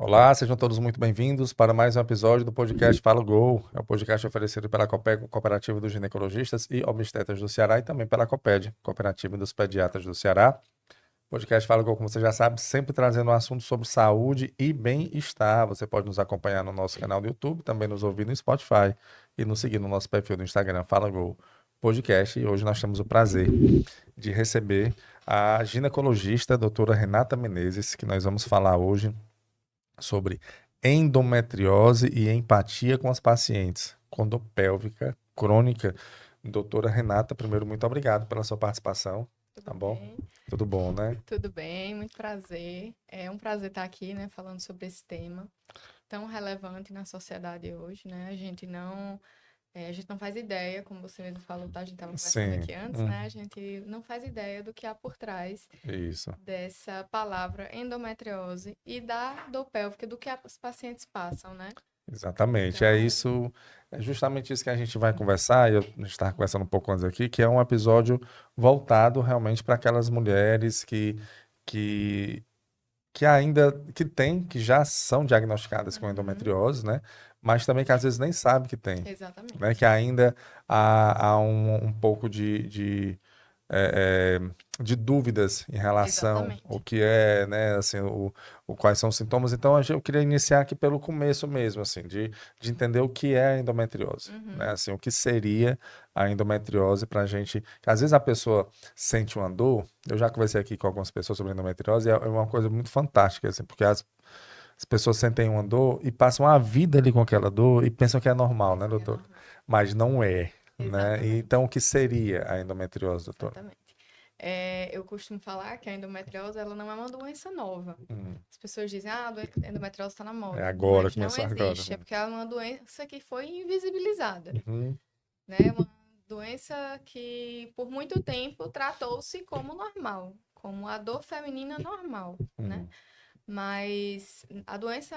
Olá, sejam todos muito bem-vindos para mais um episódio do podcast Fala Gol. É o podcast oferecido pela Cooperativa dos Ginecologistas e Obstetras do Ceará e também pela COPED, Cooperativa dos Pediatras do Ceará. O podcast Fala Gol, como você já sabe, sempre trazendo um assunto sobre saúde e bem-estar. Você pode nos acompanhar no nosso canal do YouTube, também nos ouvir no Spotify e nos seguir no nosso perfil do Instagram Fala Gol Podcast. E hoje nós temos o prazer de receber a ginecologista, a doutora Renata Menezes, que nós vamos falar hoje sobre endometriose e empatia com as pacientes com dor pélvica crônica. Doutora Renata, primeiro, muito obrigado pela sua participação, tá Tudo bom? bem? Tudo bom, né? Tudo bem, muito prazer. É um prazer estar aqui, né, falando sobre esse tema tão relevante na sociedade hoje, né? A gente não faz ideia, como você mesmo falou, tá? A gente estava conversando Sim, aqui antes, né? A gente não faz ideia do que há por trás isso. dessa palavra endometriose e da dor pélvica, do que os pacientes passam, né? Exatamente. É Então, isso, é justamente isso que a gente vai conversar, e eu estava conversando um pouco antes aqui, que é um episódio voltado realmente para aquelas mulheres que que ainda que tem, que já são diagnosticadas com uhum, endometriose, né? Mas também que às vezes nem sabe que tem, né? exatamente. Que ainda há um pouco é, de dúvidas em relação ao Exatamente. que é, né? Assim, quais são os sintomas. Então, eu queria iniciar aqui pelo começo mesmo, assim, de entender o que é a endometriose, né? Uhum, Assim, o que seria a endometriose para a gente. Que às vezes a pessoa sente uma dor. Eu já conversei aqui com algumas pessoas sobre endometriose e é uma coisa muito fantástica, assim, porque as pessoas sentem uma dor e passam a vida ali com aquela dor e pensam que é normal, né, pensa que é doutor? normal. Mas não é, né? E Exatamente. então, o que seria a endometriose, doutor? Exatamente. Eu costumo falar que a endometriose ela não é uma doença nova. Hum, As pessoas dizem, ah, a endometriose está na é moda, agora, mas não começou agora. existe, é porque ela é uma doença que foi invisibilizada, Uhum, né? É uma doença que por muito tempo tratou-se como normal, como a dor feminina normal, né? hum, Mas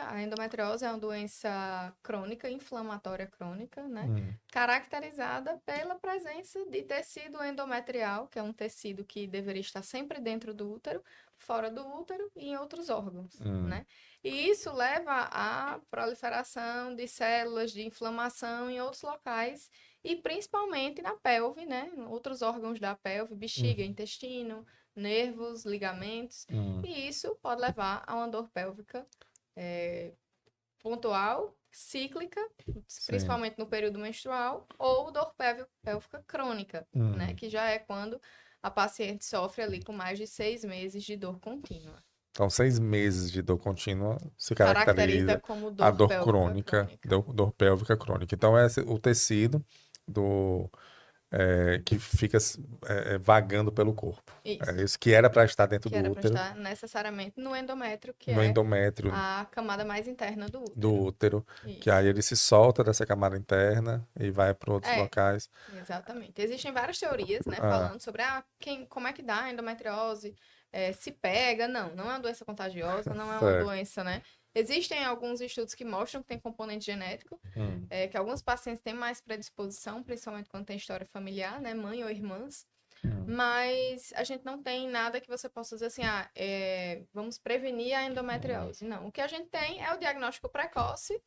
a endometriose é uma doença crônica, inflamatória crônica, né? hum, Caracterizada pela presença de tecido endometrial, que é um tecido que deveria estar sempre dentro do útero, fora do útero e em outros órgãos, hum, né? E isso leva à proliferação de células de inflamação em outros locais e principalmente na pelve, né? Em outros órgãos da pelve, bexiga, hum, intestino, nervos, ligamentos. hum. E isso pode levar a uma dor pélvica é, pontual, cíclica, Sim. principalmente no período menstrual, ou dor pélvica crônica, né? Hum. Que já é quando a paciente sofre ali com mais de 6 meses de dor contínua. Então, 6 meses de dor contínua se Caracteriza caracteriza como a dor dor pélvica crônica, crônica. dor pélvica crônica. Então, o tecido do, que fica vagando pelo corpo. É Isso. isso que era para estar dentro Que do era para útero, estar necessariamente no endométrio, que no é endométrio a camada mais interna do do útero. útero, que aí Isso. ele se solta dessa camada interna e vai para outros É, locais. exatamente. Existem várias teorias, né, Ah, falando sobre como é que dá a endometriose, se pega. Não, não é uma doença contagiosa, não é uma certo. doença, né? Existem alguns estudos que mostram que tem componente genético, Hum, que alguns pacientes têm mais predisposição, principalmente quando tem história familiar, né, mãe ou irmãs. hum, Mas a gente não tem nada que você possa dizer assim, vamos prevenir a hum, endometriose. Não, o que a gente tem é o diagnóstico precoce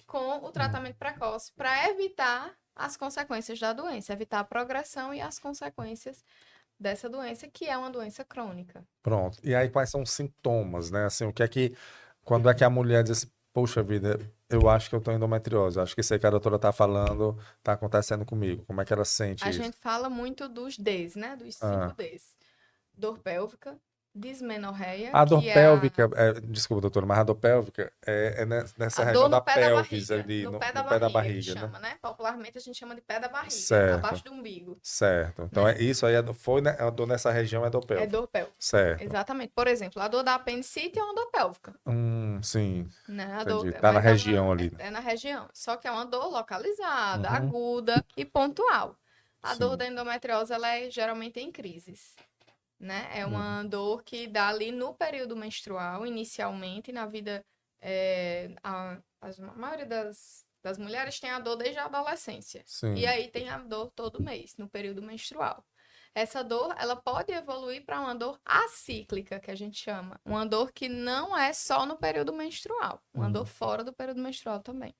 com o hum. tratamento precoce para evitar as consequências da doença, evitar a progressão e as consequências dessa doença, que é uma doença crônica. Pronto. E aí, quais são os sintomas, né? Assim, o que é que, quando é que a mulher diz, poxa vida, eu acho que eu tenho endometriose, acho que isso aí que a doutora tá falando tá acontecendo comigo. Como é que ela sente A isso? gente fala muito dos Ds, né? Dos cinco Ah. Ds. Dor pélvica, dismenorreia, A dor que é a, pélvica, desculpa, doutora, mas a dor pélvica a nessa região dor da no pé da pelvis barriga. ali, No pé no da pé da barriga, que barriga, né? chama, né? Popularmente a gente chama de pé da barriga, Certo, abaixo do umbigo, certo. Então, né? isso aí foi, né, a dor nessa região é dor É pélvica. dor pélvica. Certo. Exatamente. Por exemplo, a dor da apendicite é uma dor pélvica. Sim, Né? entendi. Tá na Mas região ela ali, né? é na região. Só que é uma dor localizada, Uhum, aguda e pontual. A dor sim. da endometriose, ela é geralmente em crises, né? É Uhum, uma dor que dá ali no período menstrual, inicialmente, na vida... a maioria das mulheres tem a dor desde a adolescência. E sim. aí tem a dor todo mês, no período menstrual. essa dor, ela pode evoluir para uma dor acíclica, que a gente chama. Uma dor que não é só no período menstrual, uma dor fora do período menstrual também.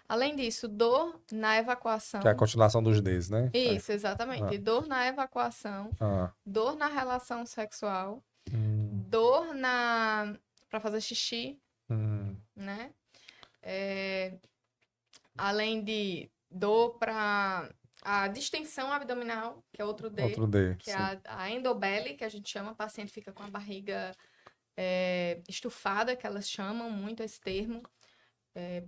Além disso, dor na Que é a evacuação. continuação dos Ds, né? Isso, exatamente. Ah, Dor na evacuação, ah, dor na relação sexual, hum, dor para fazer xixi, hum. né? É, além de dor para a distensão abdominal, que é outro D, Outro D, que é sim. a endobele, que a gente chama, o paciente fica com a barriga estufada, que elas chamam muito esse termo.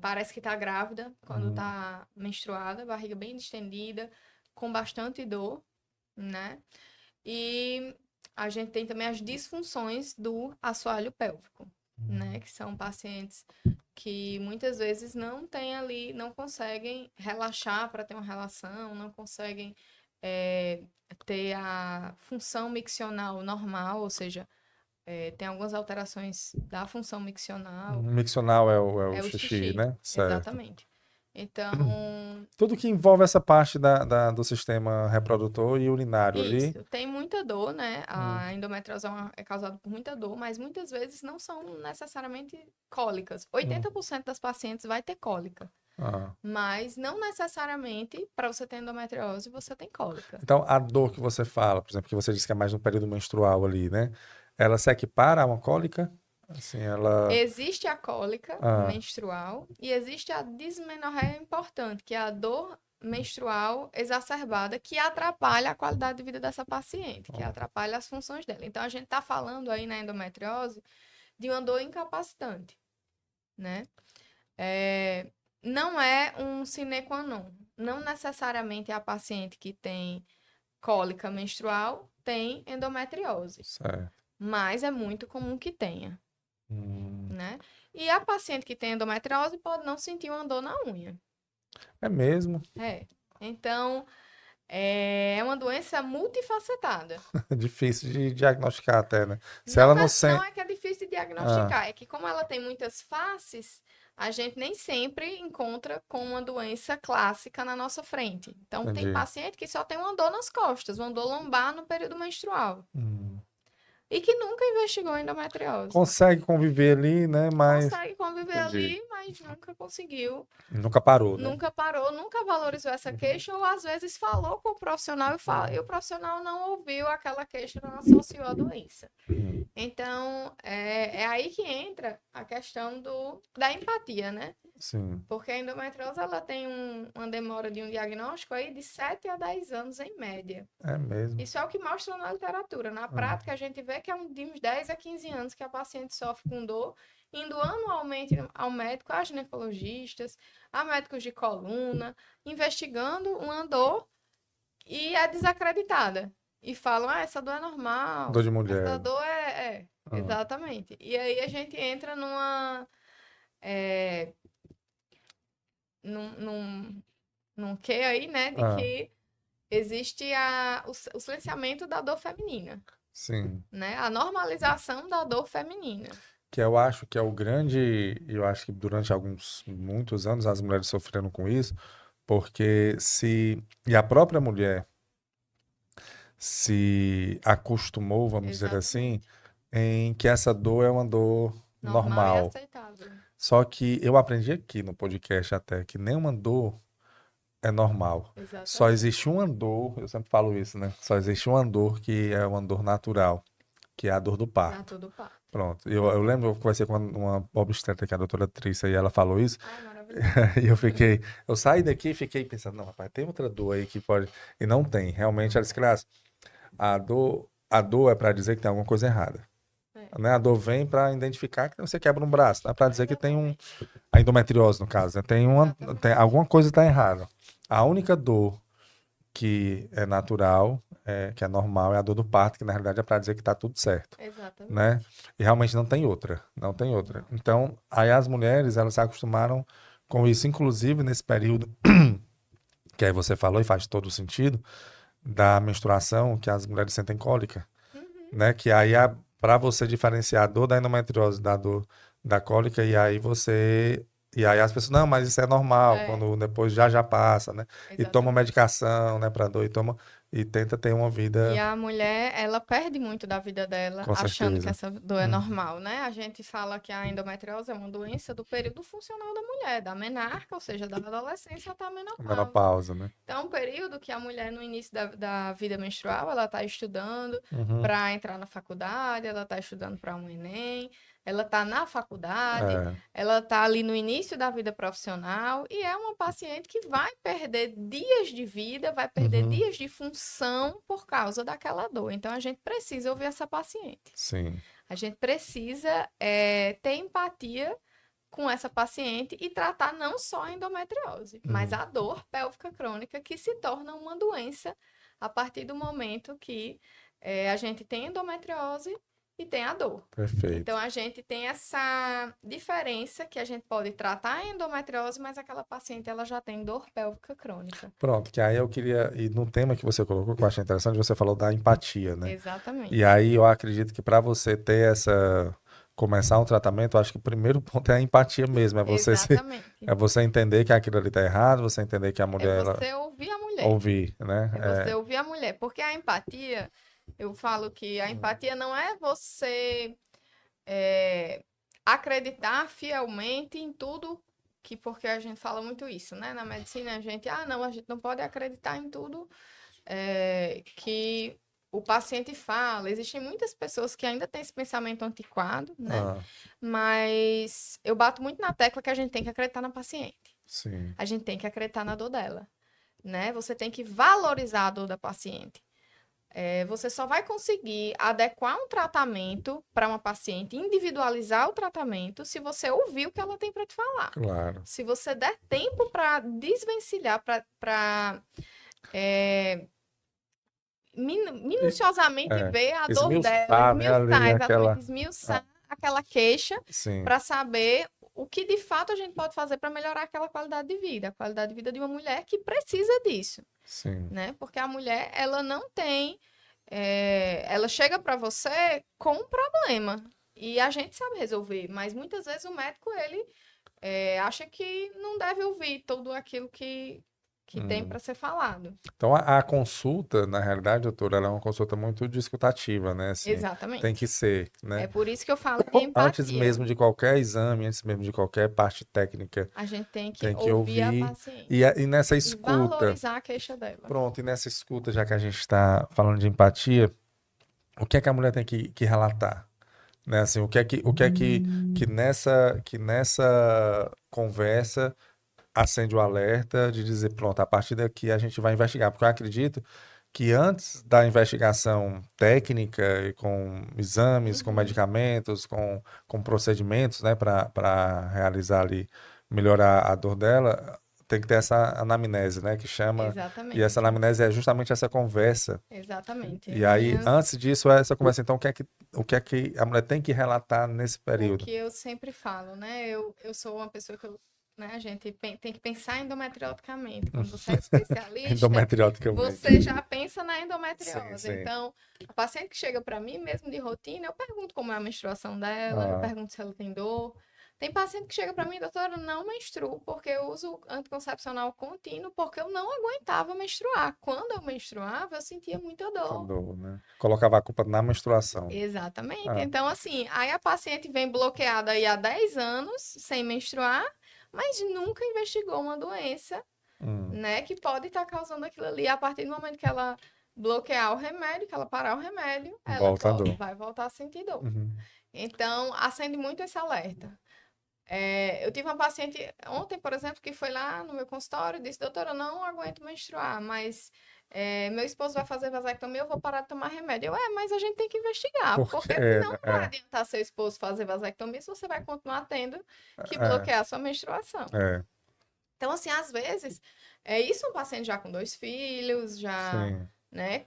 Parece que está grávida quando Hum, está menstruada, barriga bem distendida, com bastante dor, né? E a gente tem também as disfunções do assoalho pélvico, né? Que são pacientes que muitas vezes não têm ali, não conseguem relaxar para ter uma relação, não conseguem ter a função miccional normal, ou seja, tem algumas alterações da função miccional, Miccional é o é o xixi, xixi, né? Certo. exatamente. Então, Tudo que envolve essa parte do sistema reprodutor e urinário ali. isso, tem muita dor, né? Hum, A endometriose é causada por muita dor, mas muitas vezes não são necessariamente cólicas. hum, 80% das pacientes vai ter cólica, ah. mas não necessariamente para você ter endometriose você tem cólica. Então, a dor que você fala, por exemplo, que você disse que é mais no período menstrual ali, né? Ela se equipara a uma cólica? Assim, ela. Existe a cólica Ah, menstrual e existe a dismenorreia importante, que é a dor menstrual exacerbada que atrapalha a qualidade de vida dessa paciente, que atrapalha as funções dela. Então, a gente está falando aí na endometriose de uma dor incapacitante, né? É, não é um sine qua non. Não necessariamente a paciente que tem cólica menstrual tem endometriose, certo. mas é muito comum que tenha, Hum, né? E a paciente que tem endometriose pode não sentir uma dor na unha. é mesmo. É. Então, é uma doença multifacetada. É difícil de diagnosticar até, né? Se ela Não não é, não sente. é que é difícil de Ah, diagnosticar, é que como ela tem muitas faces, a gente nem sempre encontra com uma doença clássica na nossa frente. Então, tem entendi. paciente que só tem uma dor nas costas, uma dor lombar no período menstrual, Hum. e que nunca investigou endometriose. Consegue conviver ali, né? Mas. Consegue conviver Entendi. ali, mas nunca conseguiu. Nunca parou, né? Nunca parou, nunca valorizou essa Uhum. queixa, ou às vezes falou com o profissional e Uhum. o profissional não ouviu aquela queixa, não associou à doença. Uhum. Então, é aí que entra a questão da empatia, né? Sim, Porque a endometriose ela tem uma demora de um diagnóstico aí de 7 a 10 anos em média. é mesmo. Isso é o que mostra na literatura. Na Ah, prática, a gente vê que é de uns 10 a 15 anos que a paciente sofre com dor, indo anualmente ao médico, a ginecologistas, a médicos de coluna, investigando uma dor e é desacreditada. E falam, essa dor é dor normal, de essa mulher. dor é. Ah, Exatamente. E aí a gente entra é, num, num, num quê aí, né, de ah, que existe o silenciamento da dor feminina, sim. né? A normalização da dor feminina. Que eu acho que é o grande. Eu acho que durante muitos anos, as mulheres sofreram com isso, porque se. E a própria mulher se acostumou, vamos dizer assim, Exatamente. em que essa dor é uma dor Normal e normal. aceitável. Só que eu aprendi aqui no podcast até que nenhuma dor é normal. Só Exatamente. existe uma dor, eu sempre falo isso, né? Só existe uma dor que é uma dor natural, que é a dor do Que é parto. tudo parto. Pronto. Eu lembro, eu conversei com uma obstetra, que é a doutora Trícia, e ela falou isso, Ai, maravilhoso. e eu saí daqui e fiquei pensando, não, rapaz, tem outra dor aí que pode. E não tem. Realmente, ela disse, "Graça, a dor é para dizer que tem alguma coisa errada. É, Né? A dor vem para identificar que você quebra um braço, não é para dizer que tem exatamente. a endometriose, no caso, né? Exatamente. Alguma coisa está errada. A única dor que é natural, que é normal, é a dor do parto, que na realidade é para dizer que está tudo certo, né? Exatamente. E realmente não tem outra, não tem outra. Não. Então, aí as mulheres, elas se acostumaram com isso, inclusive nesse período que aí você falou e faz todo sentido, da menstruação, que as mulheres sentem cólica, Uhum. né? Que aí para você diferenciar a dor da endometriose da dor da cólica, e aí as pessoas, não, mas isso é normal, É, quando depois já passa, né? E toma exatamente. medicação, né, para dor, e toma. e tenta ter uma E vida, a mulher, ela perde muito da vida dela com achando que certeza. essa dor é Uhum. normal, né? A gente fala que a endometriose é uma doença do período funcional da mulher, da menarca, ou seja, da adolescência até a menopausa. Menopausa, né? Então, é um período que a mulher, no início da vida menstrual, ela está estudando Uhum. para entrar na faculdade, ela está estudando para um Enem, ela está na faculdade, É. ela está ali no início da vida profissional e é uma paciente que vai perder dias de vida, vai perder Uhum. dias de função por causa daquela dor. Então, a gente precisa ouvir essa paciente. Sim. A gente precisa ter empatia com essa paciente e tratar não só a endometriose, mas Uhum. a dor pélvica crônica, que se torna uma doença a partir do momento que a gente tem endometriose e tem a dor. Perfeito. Então, a gente tem essa diferença que a gente pode tratar a endometriose, mas aquela paciente ela já tem dor pélvica crônica. Pronto, que aí eu queria, e no tema que você colocou, que eu achei interessante, você falou da empatia, né? E Exatamente. aí eu acredito que para você ter essa, começar um tratamento, eu acho que o primeiro ponto é a empatia mesmo, é você se, Exatamente. é você entender que aquilo ali tá errado, você entender que a É mulher, ela você ouvir a mulher. ouvir, né? É você ouvir a mulher. Porque a empatia, eu falo que a empatia não é você é, acreditar fielmente em tudo que, porque a gente fala muito isso, né? Na medicina, a gente, não, a gente não pode acreditar em tudo que o paciente fala. Existem muitas pessoas que ainda têm esse pensamento antiquado, né? Ah, Mas eu bato muito na tecla que a gente tem que acreditar na paciente. sim, A gente tem que acreditar na dor dela, né? Você tem que valorizar a dor da paciente. Você só vai conseguir adequar um tratamento para uma paciente, individualizar o tratamento, se você ouvir o que ela tem para te falar. claro. Se você der tempo para desvencilhar, para E, minuciosamente é, ver a dor dela, esmiuçar, né, ali esmiuçar, exatamente, aquela, ah, esmiuçar aquela queixa sim, para saber o que de fato a gente pode fazer para melhorar aquela qualidade de vida, a qualidade de vida de uma mulher que precisa disso, sim, né? Porque a mulher, ela não tem, ela chega para você com um problema e a gente sabe resolver, mas muitas vezes o médico, ele acha que não deve ouvir tudo aquilo que tem hum. para ser falado. Então, a consulta, na realidade, doutor, ela é uma consulta muito discutativa, né? Assim, tem que Exatamente. ser, É né? por isso que eu falo de Antes empatia. mesmo de qualquer exame, antes mesmo de qualquer parte técnica, A gente tem que tem que ouvir a ouvir. paciente E nessa e escuta, valorizar a queixa dela. pronto, e nessa escuta, já que a gente está falando de empatia, o que é que a mulher tem que relatar? Né? Assim, o que é que nessa conversa acende o alerta de dizer, pronto, a partir daqui a gente vai investigar, porque eu acredito que antes da investigação técnica e com exames, com Uhum, medicamentos, com procedimentos, né, para realizar ali, melhorar a dor dela, tem que ter essa anamnese, né, que chama, e essa exatamente. anamnese é justamente essa conversa. Exatamente. E aí, antes disso, é essa conversa, então, o que é que a mulher tem que relatar nesse O período? que eu sempre falo, né? Eu sou uma pessoa que né, a gente tem que pensar endometrioticamente. Quando você é especialista, Endometrioticamente. você já pensa na Sim, endometriose. sim. Então, a paciente que chega para mim, mesmo de rotina, eu pergunto como é a menstruação dela, eu Ah, pergunto se ela tem dor. Tem paciente que chega para mim, doutora, eu não menstruo porque eu uso anticoncepcional contínuo porque eu não aguentava menstruar. Quando eu menstruava, eu sentia muita tá dor. dor, né? Colocava a culpa na menstruação. Exatamente. Ah, Então, assim, aí a paciente vem bloqueada aí há 10 anos sem menstruar, mas nunca investigou uma doença, hum, né, que pode estar causando aquilo ali. A partir do momento que ela bloquear o remédio, que ela parar o remédio, ela volta a dor. vai voltar a sentir dor. Uhum. Então, acende muito esse alerta. Eu tive uma paciente ontem, por exemplo, que foi lá no meu consultório e disse: doutora, eu não aguento menstruar, mas meu esposo vai fazer vasectomia, eu vou parar de tomar remédio. Mas a gente tem que investigar, Porque, porque senão né? não vai adiantar seu esposo fazer vasectomia se você vai continuar tendo que É, bloquear a sua menstruação. é, Então, assim, às vezes, isso um paciente já com 2 filhos, já, sim. né,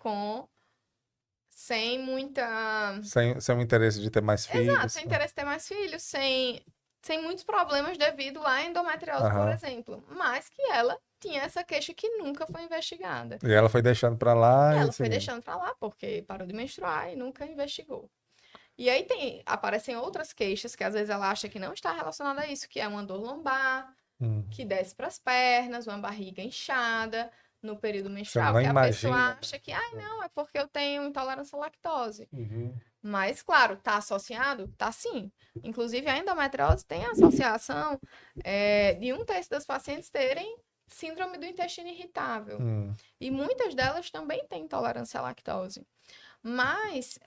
sem muita. Sem o interesse de ter mais Exato, filhos. sem interesse em ter mais filhos, sem muitos problemas devido à endometriose, por Aham. exemplo. Mas que ela tinha essa queixa que nunca foi investigada. E ela foi deixando pra E lá e ela foi seguindo. deixando pra lá porque parou de menstruar e nunca investigou. E aí aparecem outras queixas que às vezes ela acha que não está relacionada a isso, que é uma dor lombar, Hum, que desce para as pernas, uma barriga inchada, no período Você menstrual, não que a pessoa imagina. acha que, não, é porque eu tenho intolerância à lactose. Uhum. Mas, claro, está associado? Tá sim. Inclusive, a endometriose tem associação de 1/3 das pacientes terem síndrome do intestino irritável. Hum. E muitas delas também têm intolerância à lactose. Mas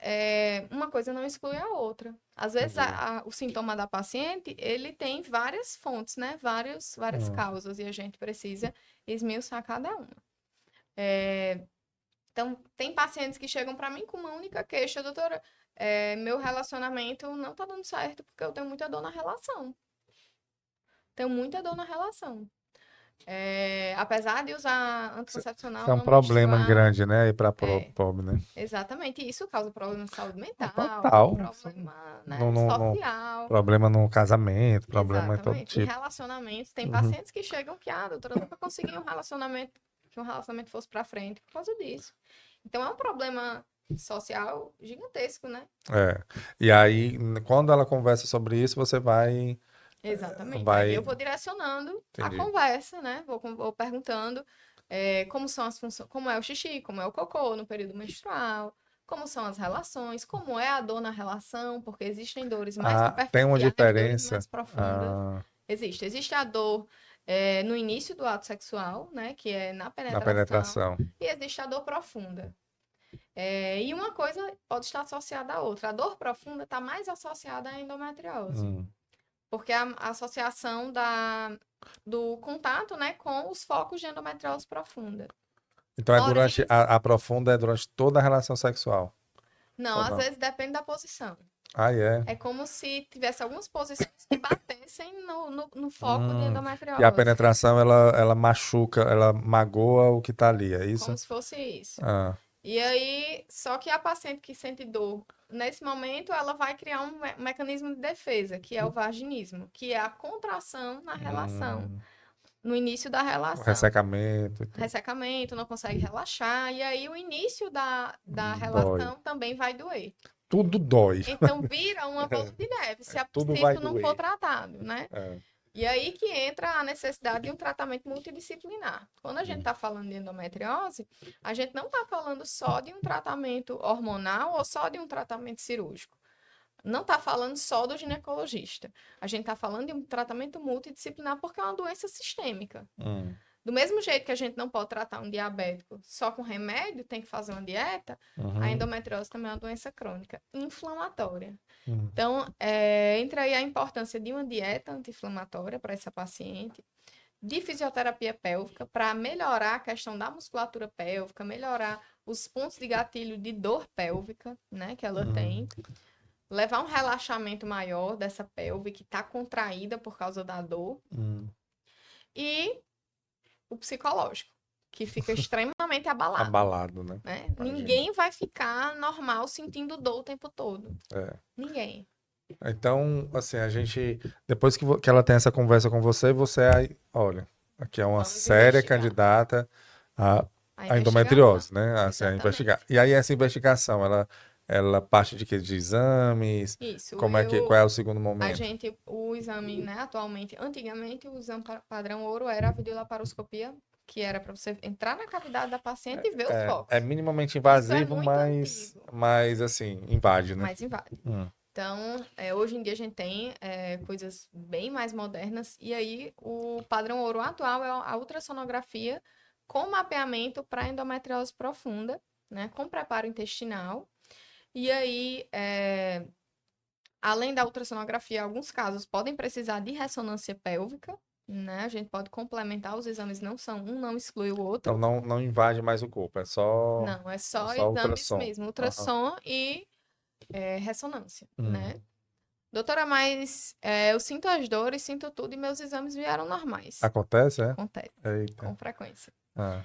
uma coisa não exclui a outra. Às vezes, Entendi. o sintoma da paciente, ele tem várias fontes, né? Várias Hum. causas, e a gente precisa esmiuçar cada uma. Então, tem pacientes que chegam para mim com uma única queixa, doutora, meu relacionamento não tá dando certo porque eu tenho muita dor na relação. Tenho muita dor na relação. Apesar de usar Isso anticoncepcional é um não problema menstrual, grande, né? Aí para é, pobre, né? exatamente. E isso causa problema de saúde Ah, mental, total. problema, No, né, social. problema no casamento, problema de todo Exatamente. E tipo. relacionamentos, tem Uhum. pacientes que chegam que, doutora, eu nunca consegui um relacionamento, que um relacionamento fosse para frente por causa disso. Então, é um problema social gigantesco, né? É. E aí, quando ela conversa sobre isso, você vai, Exatamente. Aí eu vai, vou direcionando a entendi. conversa, né? Vou perguntando como são as funções, como é o xixi, como é o cocô no período menstrual, como são as relações, como é a dor na relação, porque existem dores mais Ah, tem uma superficiais, dores diferença. mais profundas. Ah, Existe a dor no início do ato sexual, né? Que é na na penetração, penetração. e existe a dor profunda. E uma coisa pode estar associada à outra. A dor profunda está mais associada à endometriose. Hum. Porque a associação do contato, né, com os focos de endometriose profunda. Então é durante Porém, a profunda é durante toda a relação sexual, não, ou às não? vezes depende da posição. Ah, é. É como se tivesse algumas posições que batessem no foco de Hum. E a endometriose. penetração ela machuca, ela magoa o que tá ali, é Como isso? se fosse isso. Ah. E aí, só que a paciente que sente dor, nesse momento, ela vai criar um mecanismo de defesa, que é o vaginismo, que é a contração na relação, Hum. no início da O relação. ressecamento e tudo. Ressecamento, não consegue relaxar, e aí o início da Dói. relação também vai doer. Tudo dói. Então vira uma bola de neve, Tudo se vai isso não for doer. tratado, né? É. E aí que entra a necessidade de um tratamento multidisciplinar. Quando a gente Hum. está falando de endometriose, a gente não está falando só de um tratamento hormonal ou só de um tratamento cirúrgico. Não está falando só do ginecologista. A gente está falando de um tratamento multidisciplinar porque é uma doença sistêmica. Hum. Do mesmo jeito que a gente não pode tratar um diabético só com remédio, tem que fazer uma dieta, a Uhum. endometriose também é uma doença crônica inflamatória. Hum. Então, entra aí a importância de uma dieta anti-inflamatória para essa paciente, de fisioterapia pélvica para melhorar a questão da musculatura pélvica, melhorar os pontos de gatilho de dor pélvica, né, que ela tem, levar um relaxamento maior dessa pelve que está contraída por causa da dor Hum. e o psicológico, que fica extremamente abalado, Abalado, né? né? Imagina. Ninguém vai ficar normal sentindo dor o tempo todo. É. Ninguém. Então, assim, a gente, depois que ela tem essa conversa com você, você aí, olha, aqui é uma Vamos séria investigar. candidata a, A a investigação. endometriose, né? Assim, a investigar. Exatamente. E aí essa investigação, ela parte de quê? De exames? Isso. Qual é o segundo A momento? gente, o exame, né, atualmente, antigamente, o exame padrão ouro era a videolaparoscopia, que era para você entrar na cavidade da paciente e ver os É focos. minimamente Isso é invasivo, muito antigo, mas assim, invade, né? mas invade. Hum. Então, hoje em dia a gente tem coisas bem mais modernas, e aí o padrão ouro atual é a ultrassonografia com mapeamento para endometriose profunda, né, com preparo intestinal. E aí, além da ultrassonografia, alguns casos podem precisar de ressonância pélvica, né? A gente pode complementar, os exames um não exclui o Então outro. não invade mais o corpo, Não, é é só só exames ultrassom. mesmo, Aham. ultrassom e ressonância, Hum. né? Doutora, mas eu sinto as dores, sinto tudo e meus exames vieram normais. Acontece, é? Acontece, Eita. com frequência. Ah.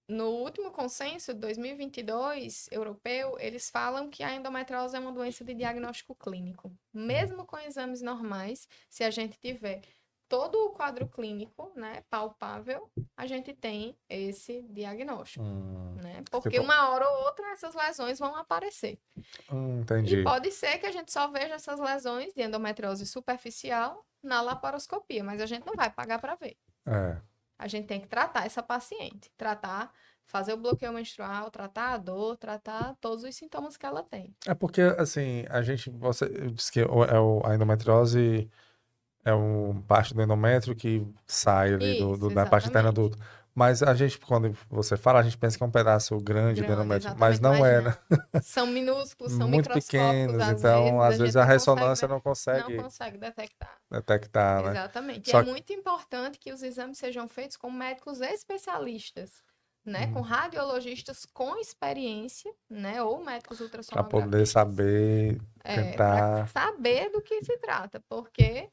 No último consenso de 2022 europeu, eles falam que a endometriose é uma doença de diagnóstico clínico. Mesmo com exames normais, se a gente tiver todo o quadro clínico, né, palpável, a gente tem esse diagnóstico, né? Porque Tipo, uma hora ou outra essas lesões vão aparecer. E entendi. pode ser que a gente só veja essas lesões de endometriose superficial na laparoscopia, mas a gente não vai pagar para ver. É. a gente tem que tratar essa paciente. Fazer o bloqueio menstrual, tratar a dor, tratar todos os sintomas que ela tem. É porque, assim, você disse que a endometriose é parte do endométrio que sai ali Isso, da parte interna do exatamente. útero. Mas a gente, quando você fala, a gente pensa que é um pedaço grande do Grande, endométrio, mas exatamente, não mas é, né? não. São minúsculos, são Muito microscópicos, pequenos, então a às vezes gente a não consegue, ressonância não não consegue consegue detectar. detectar, né? Exatamente. E é Só muito importante que os exames sejam feitos com médicos especialistas, né? Com hum, radiologistas com experiência, né? Ou médicos para poder ultrassonografistas, saber para tentar. saber do que se trata, porque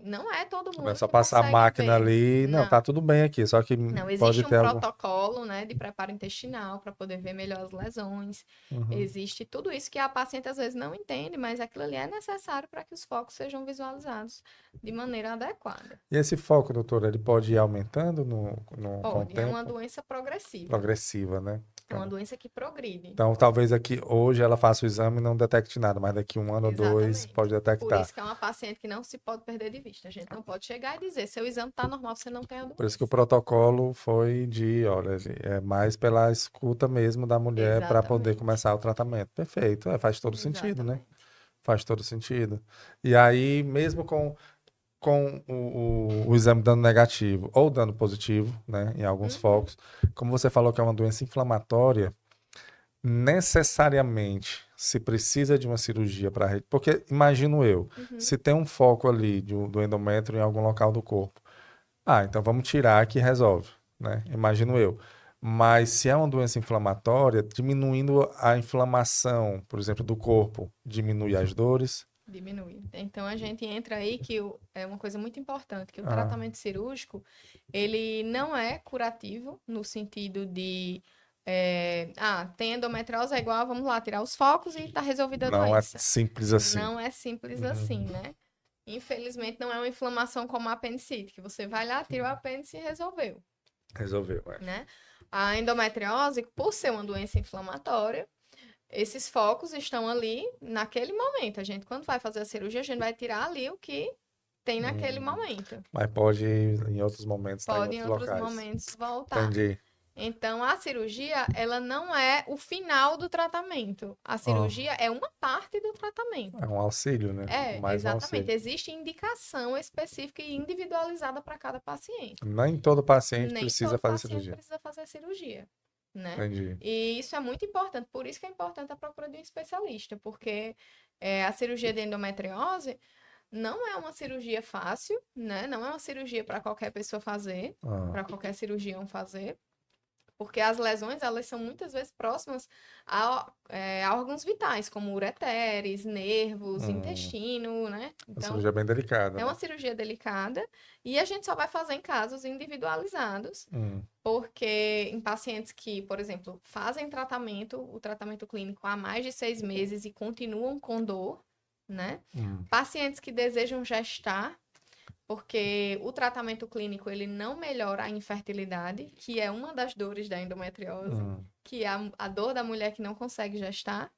não é todo Não é mundo só que passar a consegue máquina ver. ali, não, tá Não. tudo bem aqui, só que Não, pode existe um ter algum. protocolo, né, de preparo intestinal para poder ver melhor as lesões. Uhum. Existe tudo isso que a paciente às vezes não entende, mas aquilo ali é necessário para que os focos sejam visualizados de maneira adequada. E esse foco, doutor, ele pode ir aumentando com o Pode, é uma tempo? doença progressiva. Progressiva, né? É uma doença que progride. Então, talvez aqui hoje ela faça o exame e não detecte nada, mas daqui um ano ou dois Exatamente. pode Por detectar. isso que é uma paciente que não se pode perder de vista. A gente não pode chegar e dizer, seu exame está normal, você não tem a Por isso que o doença. protocolo foi olha, é mais pela escuta mesmo da mulher para poder Exatamente. começar o tratamento. Perfeito, faz todo sentido, né? Exatamente. Faz todo sentido. E aí, mesmo com o exame dando negativo ou dando positivo, né, em alguns Uhum, focos, como você falou que é uma doença inflamatória, necessariamente se precisa de uma cirurgia para. Porque imagino eu, uhum. se tem um foco ali do endométrio em algum local do corpo, então vamos tirar que resolve, né? Imagino eu. Mas se é uma doença inflamatória, diminuindo a inflamação, por exemplo, do corpo, diminui as dores. Diminui. Então a gente entra aí que é uma coisa muito importante, que o Ah, tratamento cirúrgico, ele não é curativo no sentido de tem endometriose, é igual, vamos lá, tirar os focos e tá resolvida a não é doença. simples assim. Não é simples assim, Uhum. né? Infelizmente não é uma inflamação como a apendicite, que você vai lá, tira o apêndice e resolveu, Resolveu, é. né? A endometriose, por ser uma doença inflamatória, esses focos estão ali naquele momento. A gente, quando vai fazer a cirurgia, a gente vai tirar ali o que tem naquele Hum, momento. mas pode em outros momentos estar em Pode em outros outros locais. momentos voltar. Entendi. Então, a cirurgia, ela não é o final do tratamento. A Ó, cirurgia é uma parte do tratamento. é um auxílio, né? É, Mais um exatamente. auxílio. Existe indicação específica e individualizada para cada paciente. Nem todo paciente Nem precisa todo fazer paciente cirurgia. precisa fazer cirurgia, né? Entendi. E isso é muito importante, por isso que é importante a procura de um especialista, porque a cirurgia de endometriose não é uma cirurgia fácil, né? Não é uma cirurgia para qualquer pessoa fazer, Ah, para qualquer cirurgião fazer. Porque as lesões, elas são muitas vezes próximas a órgãos vitais, como ureteres, nervos, hum, intestino, né? uma Então, cirurgia bem delicada, é uma né? cirurgia delicada e a gente só vai fazer em casos individualizados, Hum, porque em pacientes que, por exemplo, fazem o tratamento clínico há mais de 6 meses e continuam com dor, né? hum, Pacientes que desejam gestar, porque o tratamento clínico ele não melhora a infertilidade, que é uma das dores da endometriose, hum. que é a dor da mulher que não consegue gestar.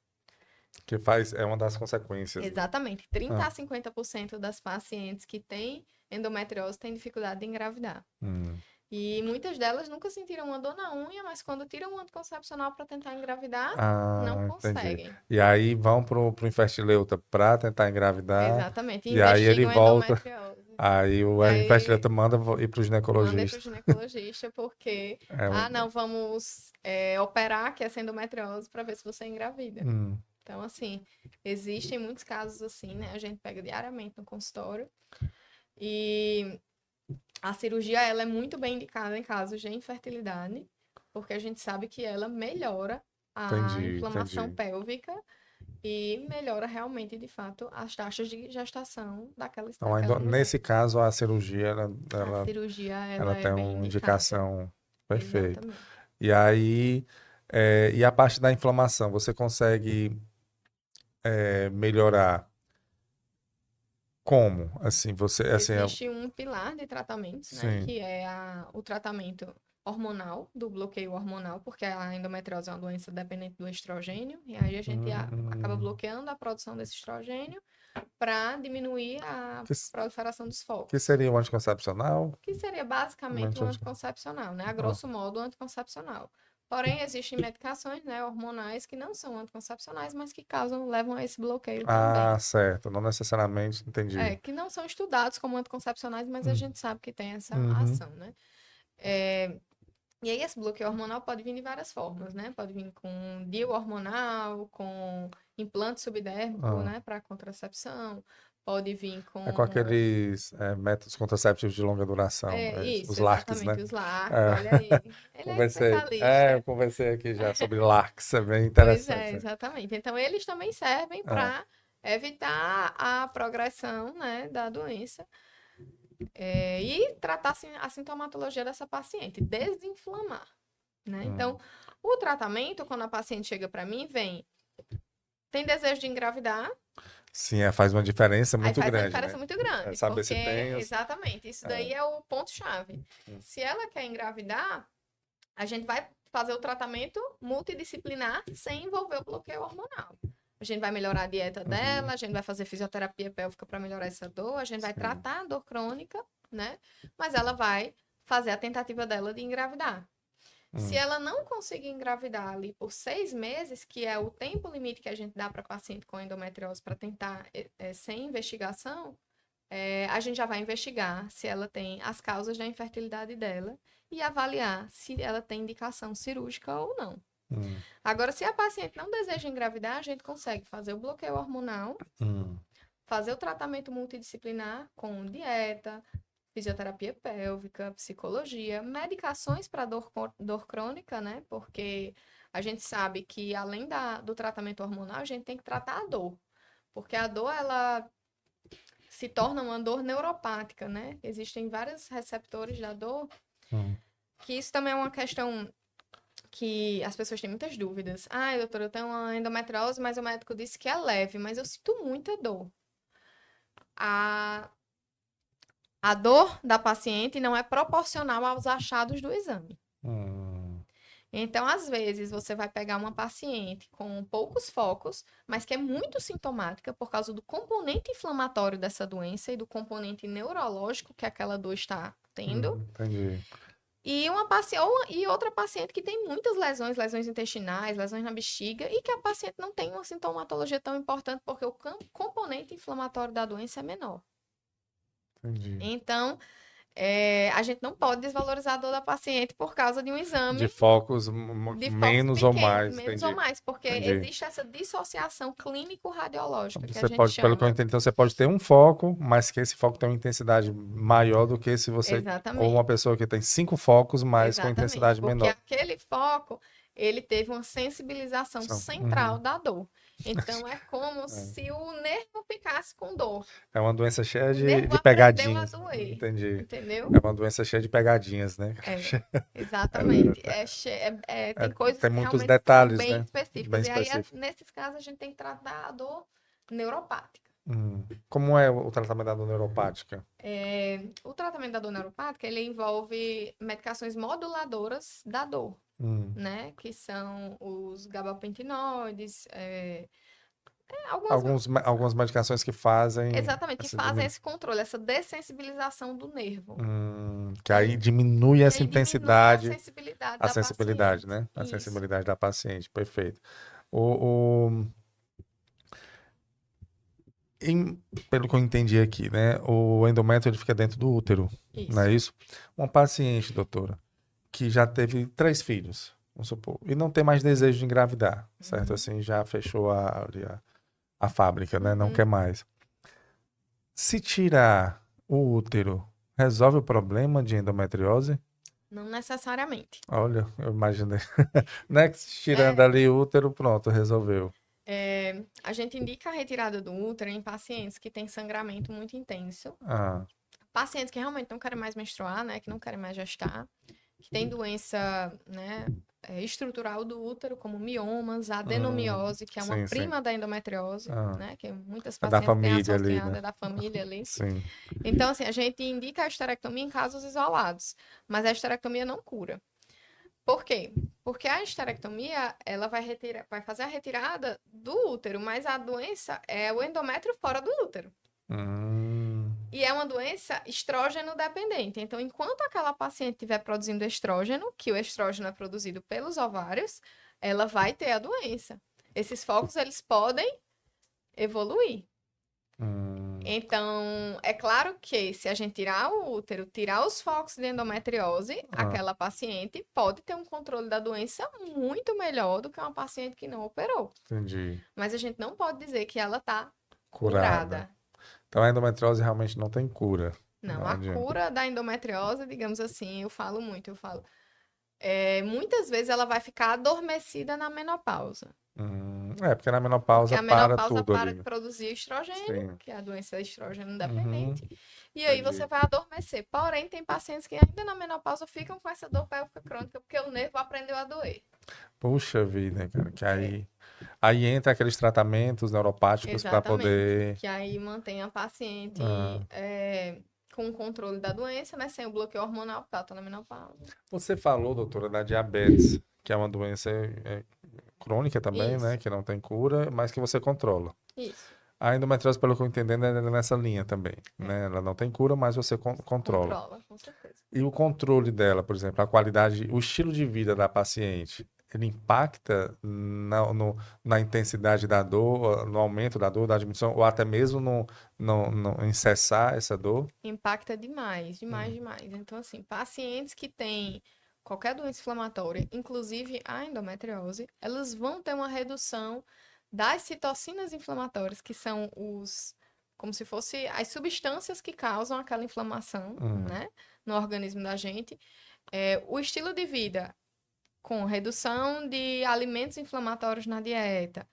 Que faz, é uma das consequências, né? Exatamente. 30 Ah, a 50% das pacientes que têm endometriose têm dificuldade de engravidar. hum. E muitas delas nunca sentiram uma dor na unha, mas quando tiram um anticoncepcional para tentar engravidar, não Entendi. conseguem. E aí vão pro infertileuta para tentar engravidar, Exatamente. e aí ele Investigam volta, endometriose. aí o E aí infertileuta manda ir pro manda para o ginecologista. ginecologista porque, É, não, vamos operar que é essa endometriose para ver se você engravida. hum, Então, assim, existem muitos casos assim, né? A gente pega diariamente no consultório. E a cirurgia, ela é muito bem indicada em casos de infertilidade, porque a gente sabe que ela melhora a inflamação entendi. pélvica e melhora realmente, de fato, as taxas de gestação Então, daquela mulher. nesse caso, a cirurgia, A cirurgia, ela ela é tem bem uma indicada. indicação perfeita. Exatamente. E aí, e a parte da inflamação, você consegue melhorar como? Assim, Existe um pilar de tratamentos, né, sim. que é o tratamento hormonal, do bloqueio hormonal, porque a endometriose é uma doença dependente do estrogênio, e aí a gente acaba Hum, bloqueando a produção desse estrogênio, para diminuir a Que, s- proliferação dos que focos. seria o anticoncepcional? Que seria basicamente um anticoncepcional, né? A Ah, grosso modo, um anticoncepcional. Porém, existem medicações, né, hormonais que não são anticoncepcionais, mas que causam, levam a esse bloqueio também. certo. Não necessariamente, entendi. Que não são estudados como anticoncepcionais, mas a Hum. gente sabe que tem essa Uhum. ação, né? É, e aí, esse bloqueio hormonal pode vir de várias formas, né? Pode vir com DIU hormonal, com implante subdérmico, Ah. né, para contracepção. Pode vir É com com. aqueles métodos contraceptivos de longa duração, os Isso, LARCs, né? exatamente, os LARC, É, olha aí. Ele é conversei. Eu especialista. conversei aqui já sobre LARCs, é bem Pois é, interessante. exatamente. Então, eles também servem É. para evitar a progressão, né, da doença. E tratar a sintomatologia dessa paciente, desinflamar, né? Hum. Então, o tratamento, quando a paciente chega para mim, tem desejo de engravidar, Sim, faz uma diferença aí muito faz uma grande, diferença né? muito É grande, saber porque, se tem. exatamente, isso É. daí é o ponto-chave. Hum. Se ela quer engravidar, a gente vai fazer o tratamento multidisciplinar sem envolver o bloqueio hormonal. A gente vai melhorar a dieta Uhum. dela, a gente vai fazer fisioterapia pélvica para melhorar essa dor, a gente vai Sim. tratar a dor crônica, né? Mas ela vai fazer a tentativa dela de engravidar. Se Hum. ela não conseguir engravidar ali por 6 meses, que é o tempo limite que a gente dá para paciente com endometriose para tentar sem investigação, a gente já vai investigar se ela tem as causas da infertilidade dela e avaliar se ela tem indicação cirúrgica ou não. Hum. Agora, se a paciente não deseja engravidar, a gente consegue fazer o bloqueio hormonal, Hum. fazer o tratamento multidisciplinar com dieta, fisioterapia pélvica, psicologia, medicações para dor crônica, né? Porque a gente sabe que além do tratamento hormonal, a gente tem que tratar a dor. Porque a dor, ela se torna uma dor neuropática, né? Existem vários receptores da dor, Hum. que isso também é uma questão que as pessoas têm muitas dúvidas. Ah, doutora, eu tenho uma endometriose, mas o médico disse que é leve, mas eu sinto muita dor. A, a dor da paciente não é proporcional aos achados do exame. Hum. Então, às vezes, você vai pegar uma paciente com poucos focos, mas que é muito sintomática por causa do componente inflamatório dessa doença e do componente neurológico que aquela dor está tendo. Entendi. E outra paciente que tem muitas lesões, lesões intestinais, lesões na bexiga, e que a paciente não tem uma sintomatologia tão importante porque o componente inflamatório da doença é menor. Entendi. Então, a gente não pode desvalorizar a dor da paciente por causa de um De exame focos de focos menos ou pequenos, mais, menos ou entendi. mais, porque Entendi. existe essa dissociação clínico-radiológica que a Você gente pode, pelo que eu chama. entendi, então você pode ter um foco, mas que esse foco tem uma intensidade maior do que se você, ou uma Exatamente. pessoa que tem 5 focos, mas com Exatamente, intensidade porque menor. aquele foco, ele teve uma sensibilização central Uhum. da dor. Então, é como se o nervo ficasse com dor. É uma doença cheia O de, nervo de aprendeu a pegadinhas. doer, Entendi. entendeu? É uma doença cheia de pegadinhas, né? É, É, exatamente. Tem coisas tem que muitos realmente são detalhes, bem né? Bem específicas. E aí, específicos. nesses casos, a gente tem que tratar a dor neuropática. Como é o tratamento da dor neuropática? O tratamento da dor neuropática, ele envolve medicações moduladoras da dor, Hum. né? Que são os gabapentinoides, algumas, Algumas medicações que fazem exatamente, que essa fazem esse controle, essa dessensibilização do nervo. que aí diminui Que essa aí diminui intensidade, sensibilidade a da sensibilidade, paciente. né? A Isso. sensibilidade da paciente, perfeito. O, o- em- Pelo que eu entendi aqui, né? O endométrio ele fica dentro do útero, não Isso. é isso? Uma paciente, doutora, que já teve 3 filhos, vamos supor, e não tem mais desejo de engravidar, certo? Uhum. Assim, já fechou a fábrica, né? Não quer Uhum. mais. Se tirar o útero, resolve o problema de endometriose? Não necessariamente. Olha, eu imaginei. Não é que tirando É, ali o útero, pronto, resolveu. a gente indica a retirada do útero em pacientes que têm sangramento muito intenso, Ah, pacientes que realmente não querem mais menstruar, né, que não querem mais gestar, que têm doença, né, estrutural do útero, como miomas, adenomiose, que é uma sim, sim. prima da endometriose, Ah, né, que muitas é da pacientes têm família ali, né? associada da família ali. Sim. Então, assim, a gente indica a esterectomia em casos isolados, mas a esterectomia não cura. Por quê? Porque a esterectomia, ela vai fazer a retirada do útero, mas a doença é o endométrio fora do útero. Hum, E é uma doença estrógeno dependente. Então, enquanto aquela paciente estiver produzindo estrógeno, que o estrógeno é produzido pelos ovários, ela vai ter a doença. Esses focos, eles podem evoluir. hum, Então, é claro que se a gente tirar o útero, tirar os focos de endometriose, ah, aquela paciente pode ter um controle da doença muito melhor do que uma paciente que não operou. entendi. Mas a gente não pode dizer que ela está Curada. curada. Então a endometriose realmente não tem cura. Não, Não a adianta. cura da endometriose, digamos assim, eu falo, muitas vezes ela vai ficar adormecida na menopausa. Porque na Porque menopausa a para menopausa tudo para ali, de né? produzir estrogênio, Sim. que é a doença estrógeno Uhum, dependente, e aí você entendi. vai adormecer. Porém, tem pacientes que ainda na menopausa ficam com essa dor pélvica crônica, porque o nervo aprendeu a doer. Puxa vida, cara, que É, aí entra aqueles tratamentos neuropáticos para exatamente. poder. Que aí mantém a paciente ah, com o controle da doença, né? Sem o bloqueio hormonal, porque ela tá na menopausa. Você falou, doutora, da diabetes, que é uma doença crônica também, né? Isso, Que não tem cura, mas que você controla. isso. A endometriose, pelo que eu entendendo, é nessa linha também, É, né? Ela não tem cura, mas você controla. controla, com certeza. E o controle dela, por exemplo, a qualidade, o estilo de vida da paciente, ele impacta na intensidade da dor, no aumento da dor, da diminuição, ou até mesmo em cessar essa dor? Impacta demais, demais, Hum, demais. Então, assim, pacientes que têm qualquer doença inflamatória, inclusive a endometriose, elas vão ter uma redução das citocinas inflamatórias, que são como se fosse as substâncias que causam aquela inflamação, hum. né, no organismo da gente. O estilo de vida, com redução de alimentos inflamatórios na dieta,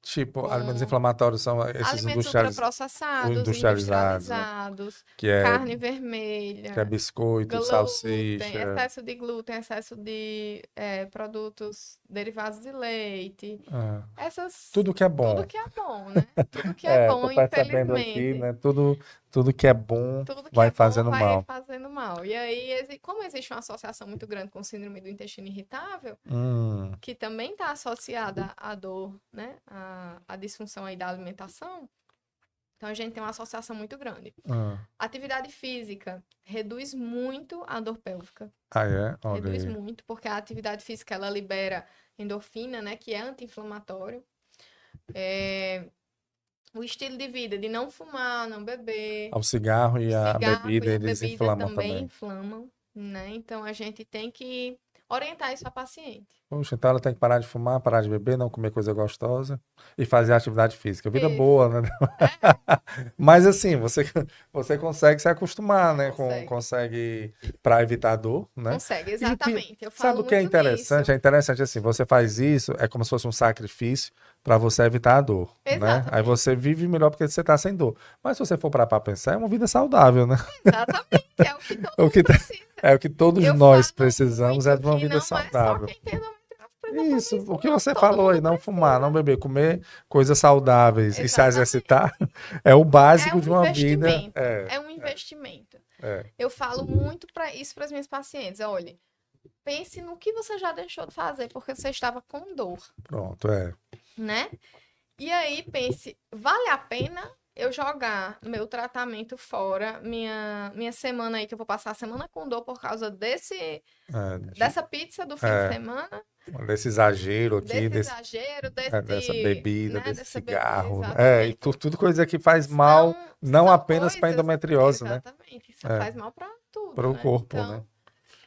Tipo, alimentos com inflamatórios são esses alimentos os ultraprocessados, industrializados, né? industrializados, Que é, carne que é vermelha, biscoito, salsicha. glúten, excesso de produtos derivados de leite, ah, essas, Tudo que é tudo bom. que é bom, né? Tudo que é bom, Tô percebendo aqui, infelizmente. né? Tudo que é bom Tudo que vai é bom fazendo vai mal. fazendo mal. E aí, como existe uma associação muito grande com síndrome do intestino irritável, Hum, que também está associada à dor, né? À disfunção aí da alimentação, então a gente tem uma associação muito grande. hum. Atividade física reduz muito a dor pélvica. Ah, é? Olha Reduz aí. muito, porque a atividade física ela libera endorfina, né, que é anti-inflamatório. O estilo de vida de não fumar, não beber, O cigarro o e a cigarro bebida, e a eles bebida inflamam também também. inflamam, né? Então a gente tem que orientar isso à paciente. Poxa, então ela tem que parar de fumar, parar de beber, não comer coisa gostosa e fazer atividade física. Vida Isso. boa, né? É, Mas assim, você consegue se acostumar, né? consegue. Consegue para evitar dor, né? Consegue, E o que, exatamente. Eu sabe falo o que é muito interessante? nisso. É interessante assim, você faz isso, é como se fosse um sacrifício para você evitar a dor, né? Aí Exatamente. você vive melhor porque você tá sem dor. Mas se você for parar para pensar, é uma vida saudável, né? Exatamente. É o que todo O mundo que, precisa. é o que todos Eu nós falo precisamos é muito de uma que vida não é só saudável. quem tem endometriose que precisa fazer Isso, isso, o que não. você Todo falou aí, mundo não fumar, não precisa. beber, comer coisas saudáveis e se Exatamente. exercitar é o É básico um de uma vida. investimento. É um investimento. É, Eu falo muito para isso para as minhas pacientes. Olha, pense no que você já deixou de fazer porque você estava com dor, pronto, é. né? E aí pense, vale a pena eu jogar meu tratamento fora, minha semana aí que eu vou passar a semana com dor por causa É, dessa pizza do fim de é, semana? desse exagero aqui, Desse exagero, dessa bebida, né, desse dessa bebida, cigarro, e exatamente. tudo coisa que faz mal, não São apenas para coisas, endometriose, né? exatamente, isso É, faz mal para para tudo, o né? corpo, né?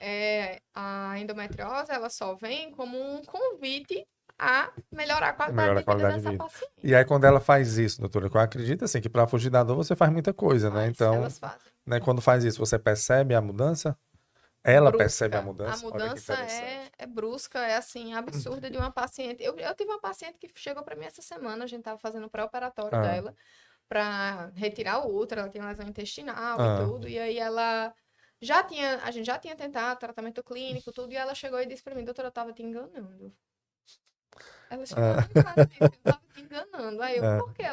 Então, a endometriose, ela só vem como um convite a melhorar a qualidade Melhora a de vida qualidade de dessa vida. paciente. E aí, quando ela faz isso, doutora, eu acredito assim que para fugir da dor você faz muita coisa, né? Então, Elas fazem. né, quando faz isso, você percebe a mudança? Ela percebe a Brusca. A mudança? Olha que mudança interessante. é brusca, é assim, absurda de uma paciente. Eu tive uma paciente que chegou para mim essa semana, a gente estava fazendo o pré-operatório Ah, dela para retirar o útero, ela tinha lesão intestinal e ah, tudo, e aí a gente já tinha tentado tratamento clínico, tudo, e ela chegou e disse para mim, doutora, eu tava te enganando. Ela chegou ah, lá em casa e disse, eu tava te enganando. Aí eu, ah. por quê?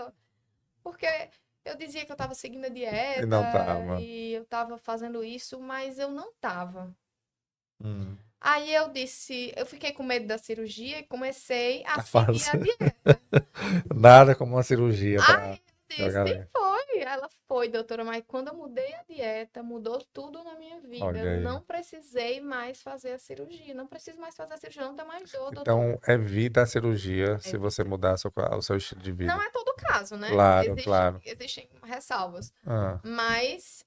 Porque eu dizia que eu tava seguindo a E dieta não tava. e eu tava fazendo isso, mas eu não tava. Hum. Aí eu disse, eu fiquei com medo da cirurgia e comecei a seguir a Faz dieta. nada como uma cirurgia para Aí eu a disse, galera. foi. Ela foi, doutora, mas quando eu mudei a dieta, mudou tudo na minha vida. Eu Olha aí. não precisei mais fazer a cirurgia. Não preciso mais fazer a cirurgia, não tem mais dor, doutora. Então, evita a cirurgia se você Evita. mudar o seu estilo de Não vida. é todo caso, né? Claro, claro. Existem ressalvas. Ah, Mas,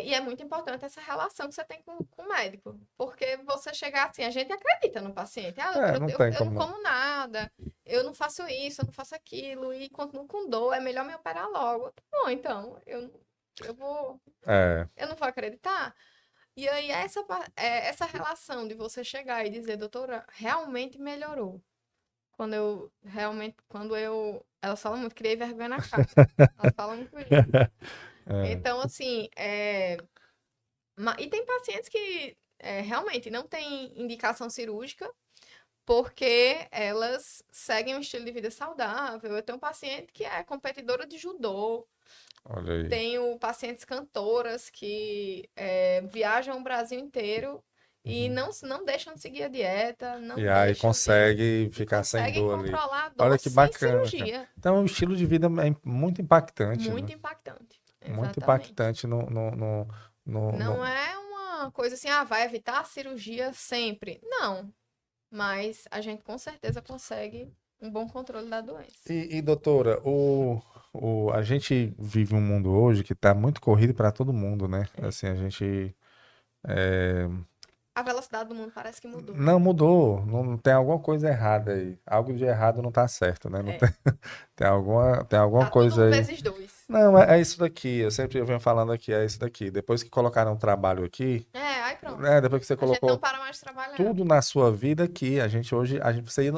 e é muito importante essa relação que você tem com o médico. Porque você chegar assim, a gente acredita no paciente. Ah, doutora, não tem eu não como não. como nada, eu não faço isso, eu não faço aquilo, e continuo com dor, é melhor me operar logo. Bom, então, eu vou, É, eu não vou acreditar. E aí, essa relação de você chegar e dizer, doutora, realmente melhorou. Elas falam muito, criei vergonha na cara. Elas falam muito isso. é. Então, assim, e tem pacientes que realmente não têm indicação cirúrgica porque elas seguem um estilo de vida saudável. Eu tenho um paciente que é competidora de judô, Olha aí. tenho pacientes cantoras que viajam o Brasil inteiro e Uhum. não deixam de seguir a dieta, E não aí deixam de... consegue E ficar sem conseguem dor ali. controlar a dor Olha que sem bacana, cara. cirurgia. Então, o estilo de vida é muito impactante, né? Muito impactante. Muito Exatamente. impactante Não é uma coisa assim, vai evitar a cirurgia sempre. Não, mas a gente com certeza consegue um bom controle da doença. Doutora, a gente vive um mundo hoje que está muito corrido para todo mundo, né? É. Assim, a gente A velocidade do mundo parece que mudou. não mudou, não tem alguma coisa errada aí. Algo de errado não está certo, né? Não tem, É. tem alguma Tá tudo coisa aí. vezes dois. Não, é isso daqui. Eu venho falando aqui, é isso daqui. Depois que colocaram um trabalho aqui, Aí pronto. né? Depois que você A gente não colocou para mais de trabalhar. tudo na sua vida aqui, você ia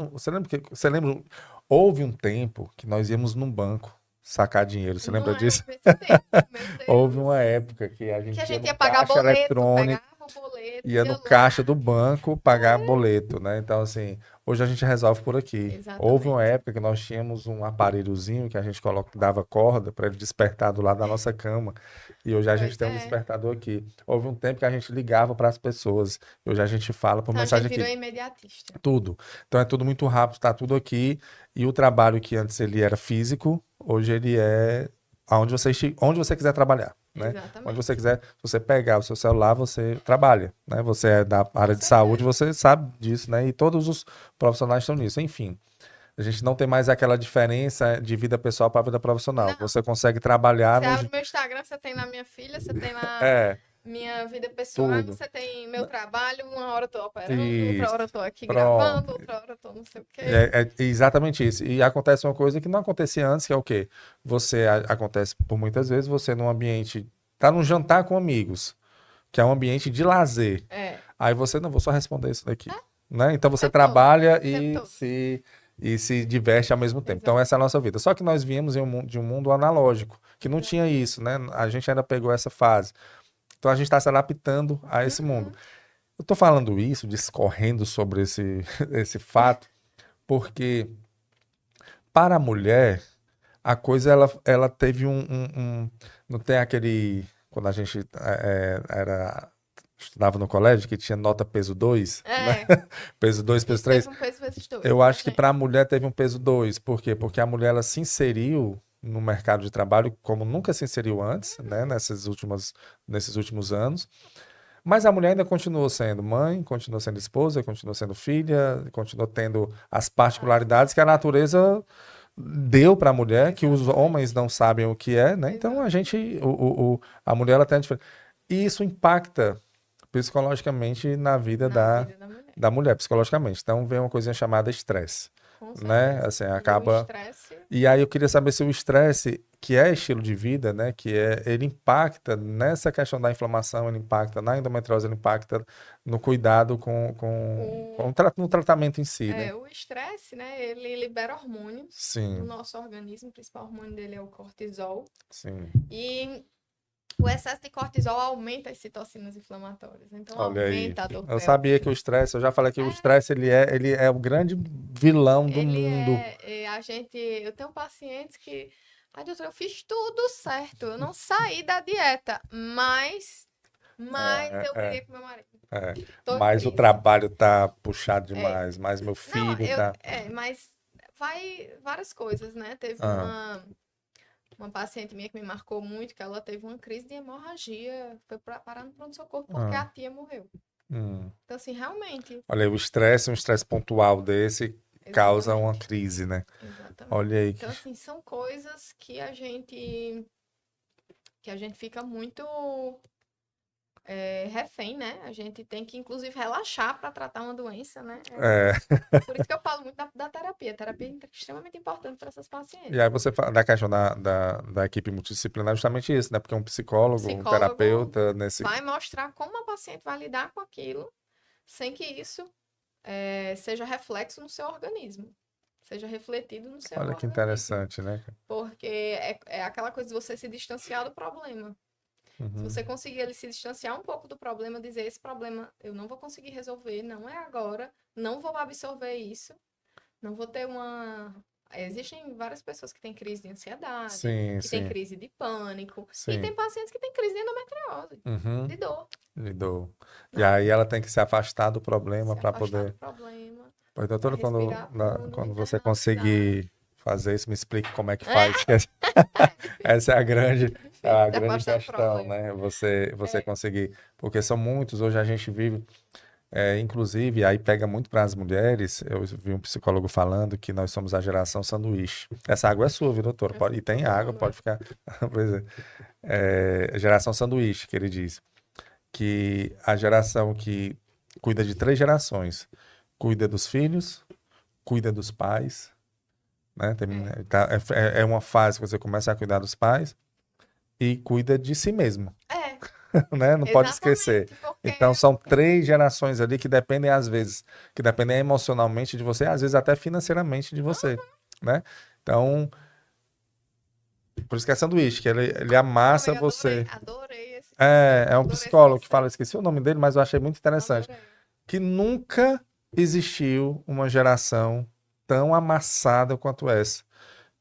você lembra, houve um tempo que nós íamos num banco sacar dinheiro, você lembra Não é disso? esse tempo, meu Houve Deus. uma época que a Que a gente ia gente no ia pagar caixa boleto, eletrônico, pegava o boleto, ia no ia caixa lá. do banco pagar boleto, né? Então, assim, hoje a gente resolve por aqui. Houve uma Exatamente. época que nós tínhamos um aparelhozinho que a gente dava corda para ele despertar do lado da nossa cama, e hoje a gente Pois tem um é. despertador aqui. Houve um tempo que a gente ligava para as pessoas, e hoje a gente fala por Então a mensagem gente virou aqui. imediatista. Tudo. Então é tudo muito rápido, está tudo aqui. E o trabalho que antes ele era físico, hoje ele é onde você quiser trabalhar, né? Onde você Exatamente. quiser, se você pegar o seu celular, você trabalha, né? Você é da Com área de saúde, certeza. você sabe disso, né? E todos os profissionais estão nisso. Enfim, a gente não tem mais aquela diferença de vida pessoal para vida profissional. Não. Você consegue trabalhar Você no... abre meu Instagram, você tem lá minha filha, você tem lá É, minha vida pessoal, tudo. você tem meu trabalho, uma hora eu tô operando, outra Isso. hora eu tô aqui gravando, Pronto. outra hora eu tô não sei o quê. É exatamente isso. E acontece uma coisa que não acontecia antes, que é o quê? Acontece por muitas vezes, você num ambiente, tá num jantar com amigos, que é um ambiente de lazer. É, Aí você, não, vou só responder isso daqui, né? Então o você tempo todo, trabalha o tempo todo. e se diverte ao mesmo tempo. Então essa é a Exatamente. nossa vida. Só que nós viemos de um mundo analógico, que não tinha Exatamente. isso, né? A gente ainda pegou essa fase. Então a gente está se adaptando a esse mundo. Uhum. Eu tô falando isso, discorrendo sobre esse fato, porque para a mulher, a coisa ela teve não tem aquele. Quando a gente estudava no colégio, que tinha nota peso 2, né? É, Peso 2, peso isso 3. teve um peso vezes dois Eu pra acho que para a gente. mulher teve um peso 2. Por quê? Porque a mulher ela se inseriu no mercado de trabalho como nunca se inseriu antes, né? Nesses últimos anos. Mas a mulher ainda continuou sendo mãe, continuou sendo esposa, continuou sendo filha, continuou tendo as As particularidades que a natureza deu para a mulher, que os homens Exatamente. não sabem o que é, né? Então Exatamente. a mulher ela tem a diferença. E isso impacta psicologicamente na vida Na vida da mulher. da mulher, psicologicamente. Então vem uma coisinha chamada estresse, Com né? certeza. Assim, E o acaba. estresse, E aí eu queria saber se o estresse, que é estilo de vida, né, ele impacta nessa questão da inflamação, ele impacta na endometriose, ele impacta no cuidado o, no tratamento em si, né? o estresse, né? Ele libera hormônios no Sim, nosso organismo. O principal hormônio dele é o cortisol. sim. E o excesso de cortisol aumenta as citocinas inflamatórias. Então, Olha aí. aumenta a dor Eu sabia que o pélvica. estresse, eu já falei que o É, estresse ele é o grande vilão do ele mundo. eu tenho pacientes que, ai, doutora, eu fiz tudo certo, eu não saí da dieta, mas mais eu É, briguei com meu marido. é. Tô em Mas o crise. trabalho tá puxado É. demais, mas meu Não, filho tá. mas vai várias coisas, né? Teve Ah, uma paciente minha que me marcou muito, que ela teve uma crise de hemorragia, foi parar no pronto-socorro porque ah, a tia morreu. hum. Então, assim, realmente, Olha aí, um estresse pontual desse causa uma exatamente, crise, né? exatamente. Olha aí que. Então, assim, são coisas que a gente fica muito refém, né? A gente tem que, inclusive, relaxar para tratar uma doença, né? É, Por isso que eu falo muito da terapia. A terapia é extremamente importante para essas e aí pacientes. você fala da questão da equipe multidisciplinar, justamente isso, né? Porque um O psicólogo, um psicólogo terapeuta, nesse. vai mostrar como a paciente vai lidar com aquilo sem que isso seja reflexo no seu organismo, seja refletido no seu Olha que organismo. interessante, né? Porque é aquela coisa de você se distanciar do problema. Se Uhum. você conseguir ele se distanciar um pouco do problema, dizer esse problema eu não vou conseguir resolver, não é agora, não vou absorver isso, não vou ter uma. Existem várias pessoas que têm crise de ansiedade, Sim, que têm sim, crise de pânico, e sim. tem pacientes que têm crise de endometriose, Uhum. de dor, Lidou. E né? aí ela tem que se afastar do problema Se para afastar do poder. problema, Pois, vai doutora, respirar fundo, quando você internalizar. conseguir fazer isso, me explique como é que faz, que É difícil, essa é é difícil a se grande afastar do questão, problema. né? Você É, conseguir, porque são muitos, hoje a gente vive, inclusive, aí pega muito para as mulheres, eu vi um psicólogo falando que nós somos a geração sanduíche. Essa água é sua, viu, doutora? assim, E tô tem água, tomando pode essa. ficar. Pois é. Geração sanduíche, que ele diz. Que a geração que cuida de três gerações, cuida dos filhos, cuida dos pais, né? É, É uma fase que você começa a cuidar dos pais e cuida de si mesmo, é, né? Não pode esquecer. exatamente, porque Então são três gerações ali que dependem às vezes, que dependem emocionalmente de você, às vezes até financeiramente de você, né? Então, por isso que é sanduíche, que ele não, amassa amiga, adorei, você. adorei esse É conceito, um adorei esse psicólogo que fala, conceito, esqueci o nome dele, mas eu achei muito interessante. adorei. Que nunca existiu uma geração tão amassada quanto essa.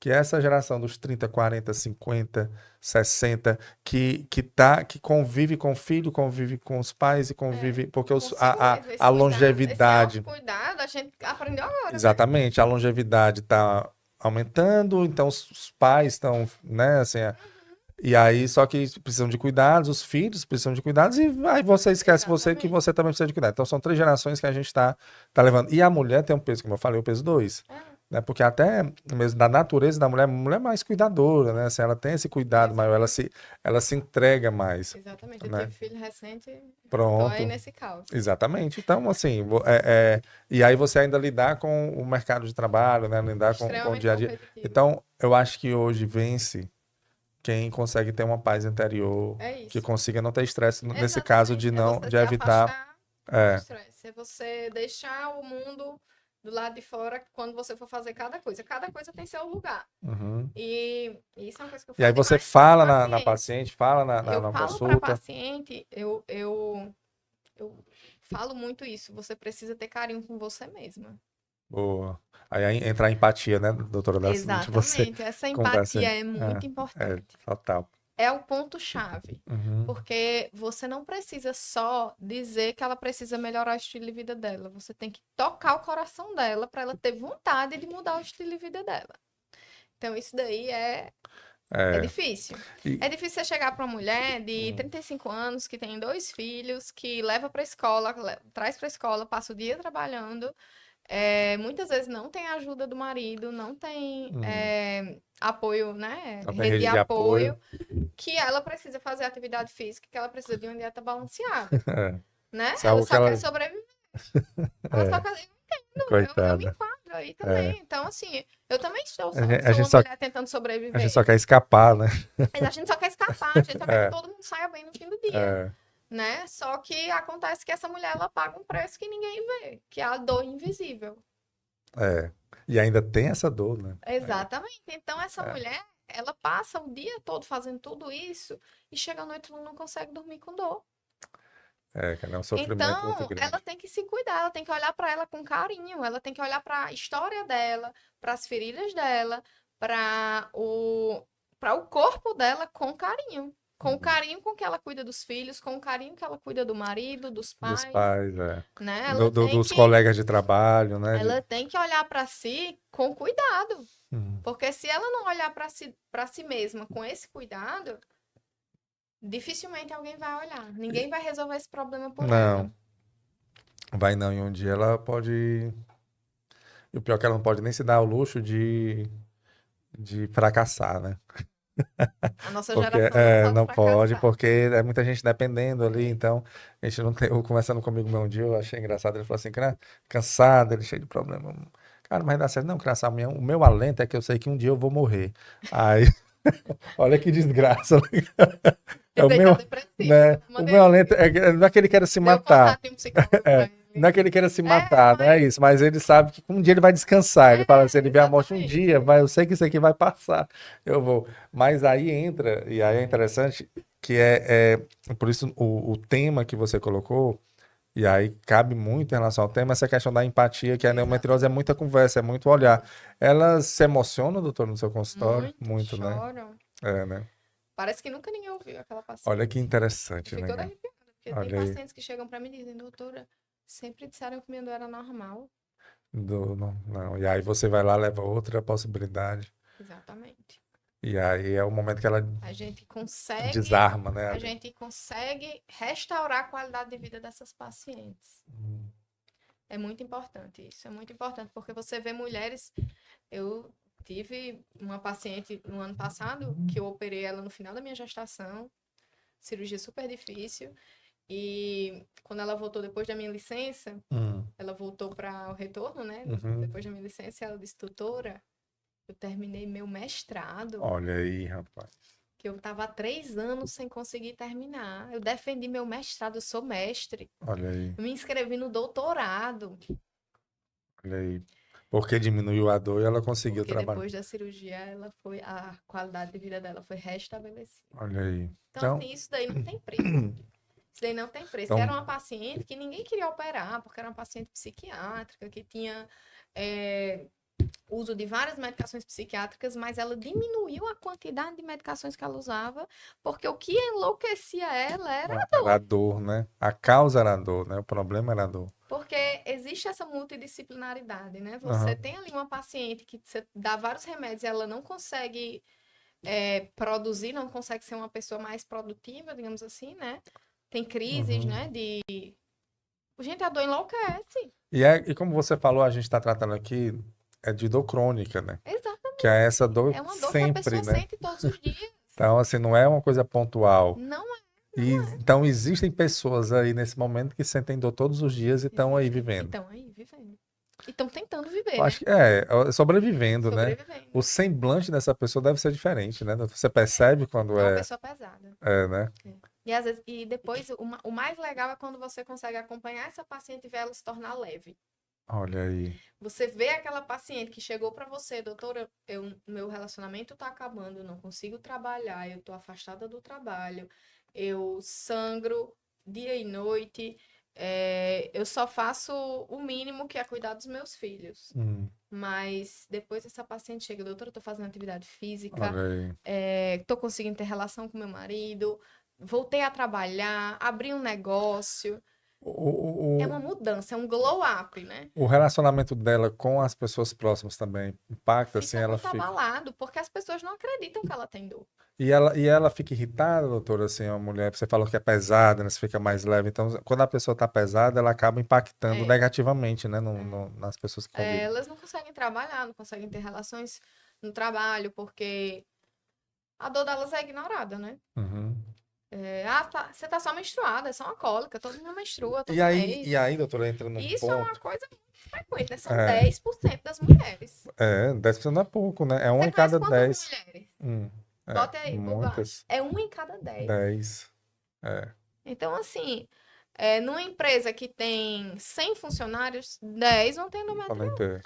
Que é essa geração dos 30, 40, 50, 60, que convive com o filho, convive com os pais e É, convive. Porque consigo mesmo, a esse cuidado, esse longevidade, autocuidado, a gente aprendeu agora, né? exatamente, a longevidade está aumentando, então os pais estão, né, assim, e aí, só que precisam de cuidados, os filhos precisam de cuidados, e aí você esquece você que Exatamente. você também precisa de cuidado. Então, são três gerações que a gente tá levando. E a mulher tem um peso, como eu falei, o peso dois. É, Né? Porque até mesmo da natureza da mulher, a mulher é mais cuidadora, né? Assim, ela tem esse cuidado maior, exatamente. ela se entrega mais, Exatamente. Eu tive né? filho recente, tô aí Pronto. nesse caos. Exatamente. Então, assim, e aí você ainda lidar com o mercado de trabalho, né? Lidar com o Extremamente dia a dia. competitivo. Então, eu acho que hoje vence quem consegue ter uma paz interior, É que isso. consiga não ter estresse nesse caso de Exatamente. É não, você de se evitar, afastar do é, estresse. É você deixar o mundo do lado de fora quando você for fazer cada coisa. Cada coisa tem seu lugar. uhum. E isso é uma coisa que eu E aí falo você demais para as fala na pacientes. paciente, fala Eu na falo para consulta. paciente, eu falo muito isso. Você precisa ter carinho com você mesma. Boa. Aí entrar a empatia, né, doutora, de você Exatamente. Essa com o empatia paciente. é muito importante. Total. É o ponto-chave. Uhum. Porque você não precisa só dizer que ela precisa melhorar o estilo de vida dela. Você tem que tocar o coração dela para ela ter vontade de mudar o estilo de vida dela. Então, isso daí é É. difícil. E, É difícil você chegar para uma mulher de hum, 35 anos que tem dois filhos, que leva para a escola, traz para a escola, passa o dia trabalhando. Muitas vezes não tem ajuda do marido, não tem hum. apoio, né? Não tem Rede de rede de apoio. apoio, que ela precisa fazer atividade física, que ela precisa de uma dieta balanceada, É. né? Isso é Ela algo que só quer ela. sobreviver. Ela só É, quer. Eu entendo, eu me coitada. enquadro aí É. também. Então, assim, eu também A sou gente uma só, mulher tentando a gente só sobreviver. quer escapar, né? Mas a gente só quer escapar, a gente só quer que É, todo mundo saia bem no fim do dia, é, né? Só que acontece que essa mulher, ela paga um preço que ninguém vê, que é a dor invisível. é. E ainda tem essa dor, né? Exatamente. Então, essa É, mulher, ela passa o dia todo fazendo tudo isso e chega à noite e não consegue dormir com dor. cara, é um sofrimento muito Então, ela grande. tem que se cuidar, ela tem que olhar para ela com carinho, ela tem que olhar para a história dela, para as feridas dela, para o corpo dela com carinho. com o carinho com que ela cuida dos filhos, com o carinho que ela cuida do marido, dos Dos pais, pais, né? Ela dos colegas de trabalho, né? ela tem que olhar para si com cuidado, Hum. porque se ela não olhar para si mesma com esse cuidado, dificilmente alguém vai olhar. Ninguém vai resolver esse problema por ela. Não, vai não. E um dia ela pode. E o pior é que ela não pode nem se dar ao luxo de fracassar, né? A nossa Porque geração não pode não pode, fracassar. porque é muita gente dependendo ali, então a gente não tem. Eu conversando comigo meu um dia, eu achei engraçado, ele falou assim, cara, cansado, ele cheio de problema. Cara, mas dá certo, não, cansar, o meu alento é que eu sei que um dia eu vou morrer. Aí, olha que desgraça. É o Esse aí tá meu, depressivo. né? O meu alento não é que ele queira se Deu matar. contato de um psicólogo pra ele. Não é que ele queira se É, matar, não é isso, mas ele sabe que um dia ele vai descansar. Ele fala assim, ele vê a morte um exatamente. dia, vai, eu sei que isso aqui vai passar, eu vou. Mas aí entra, e aí é interessante, que por isso o tema que você colocou, e aí cabe muito em relação ao tema, essa questão da empatia, que a neurometriose é Exatamente. muita conversa, é muito olhar. Elas se emocionam, doutor, no seu consultório? Muito, Muito, né? choram. É, né? Parece que nunca ninguém ouviu aquela Olha que paciente. Eu interessante, fico né, toda cara? arrepiada, porque tem Olha aí, pacientes que chegam pra mim e dizem, doutora, sempre disseram que minha dor era normal. não, não. E aí você vai lá, leva outra possibilidade. Exatamente. E aí é o momento que ela A gente consegue, desarma, né, a ali. gente consegue restaurar a qualidade de vida dessas pacientes. Hum. É muito importante isso, é muito importante, porque você vê mulheres. Eu tive uma paciente no ano passado que eu operei ela no final da minha gestação, cirurgia super difícil, e quando ela voltou depois da minha licença, Hum. ela voltou para o retorno, né? Uhum. Depois da minha licença, ela disse, doutora, eu terminei meu mestrado, Olha aí, rapaz. que eu estava há 3 anos sem conseguir terminar. Eu defendi meu mestrado, eu sou mestre. Olha aí, Eu me inscrevi no doutorado, olha aí. Porque diminuiu a dor e ela conseguiu porque trabalhar. depois da cirurgia, a qualidade de vida dela foi restabelecida. Olha aí. Então, Então, assim, isso daí não tem preço. Isso daí não tem preço. E era então, uma paciente que ninguém queria operar, porque era uma paciente psiquiátrica, que tinha uso de várias medicações psiquiátricas, mas ela diminuiu a quantidade de medicações que ela usava, porque o que enlouquecia ela era a era a dor. dor, né? A causa era a dor, né? O problema era a dor. Porque existe essa multidisciplinaridade, né? Você Aham. tem ali uma paciente que você dá vários remédios e ela não consegue produzir, não consegue ser uma pessoa mais produtiva, digamos assim, né? Tem crises, Uhum. né? Gente, a dor enlouquece. E como você falou, a gente está tratando aqui de dor crônica, né? Que é essa Exatamente. dor É uma dor que a sempre, pessoa né? sente todos os dias. Então, assim, não é uma coisa pontual. Não é, E, não é. então, existem pessoas aí nesse momento que sentem dor todos os dias e estão aí Existem. E vivendo. estão aí vivendo. E estão tentando viver, Eu né? acho que sobrevivendo, né? O Sobrevivendo. semblante dessa pessoa deve ser diferente, né? Você percebe quando É uma pessoa pesada. né? É. E às vezes, e depois, o mais legal é quando você consegue acompanhar essa paciente e ver ela se tornar leve. Olha aí. Você vê aquela paciente que chegou para você, doutora, meu relacionamento tá acabando, eu não consigo trabalhar, eu tô afastada do trabalho, eu sangro dia e noite, eu só faço o mínimo que é cuidar dos meus filhos. Hum, Mas depois essa paciente chega, doutora, eu tô fazendo atividade física, olha aí. tô conseguindo ter relação com meu marido, voltei a trabalhar, abri um negócio. É O, uma mudança, é um glow up, né? o relacionamento dela com as pessoas próximas também impacta, assim, Fica ela muito fica. abalado, porque as pessoas não acreditam que ela tem dor. E ela fica irritada, doutora, assim, a mulher, você falou que é pesada, né? Você fica mais leve. Então, quando a pessoa tá pesada, ela acaba impactando É, negativamente, né? é. Nas pessoas que convivem. Elas não conseguem trabalhar, não conseguem ter relações no trabalho, porque a dor delas é ignorada, né? Uhum. Você tá só menstruada, é só uma cólica, todo mundo menstrua E todo aí, e mês. aí, doutora, entra num E isso é uma ponto. coisa muito frequente, né? São É, 10% das mulheres. 10% não é pouco, né? É uma Você em conhece cada quantas 10. mulheres? Hum, Bota aí por baixo. muitas. É uma em cada 10. 10. É, Então, assim, numa empresa que tem 100 funcionários, 10 vão ter podem endometriose. ter.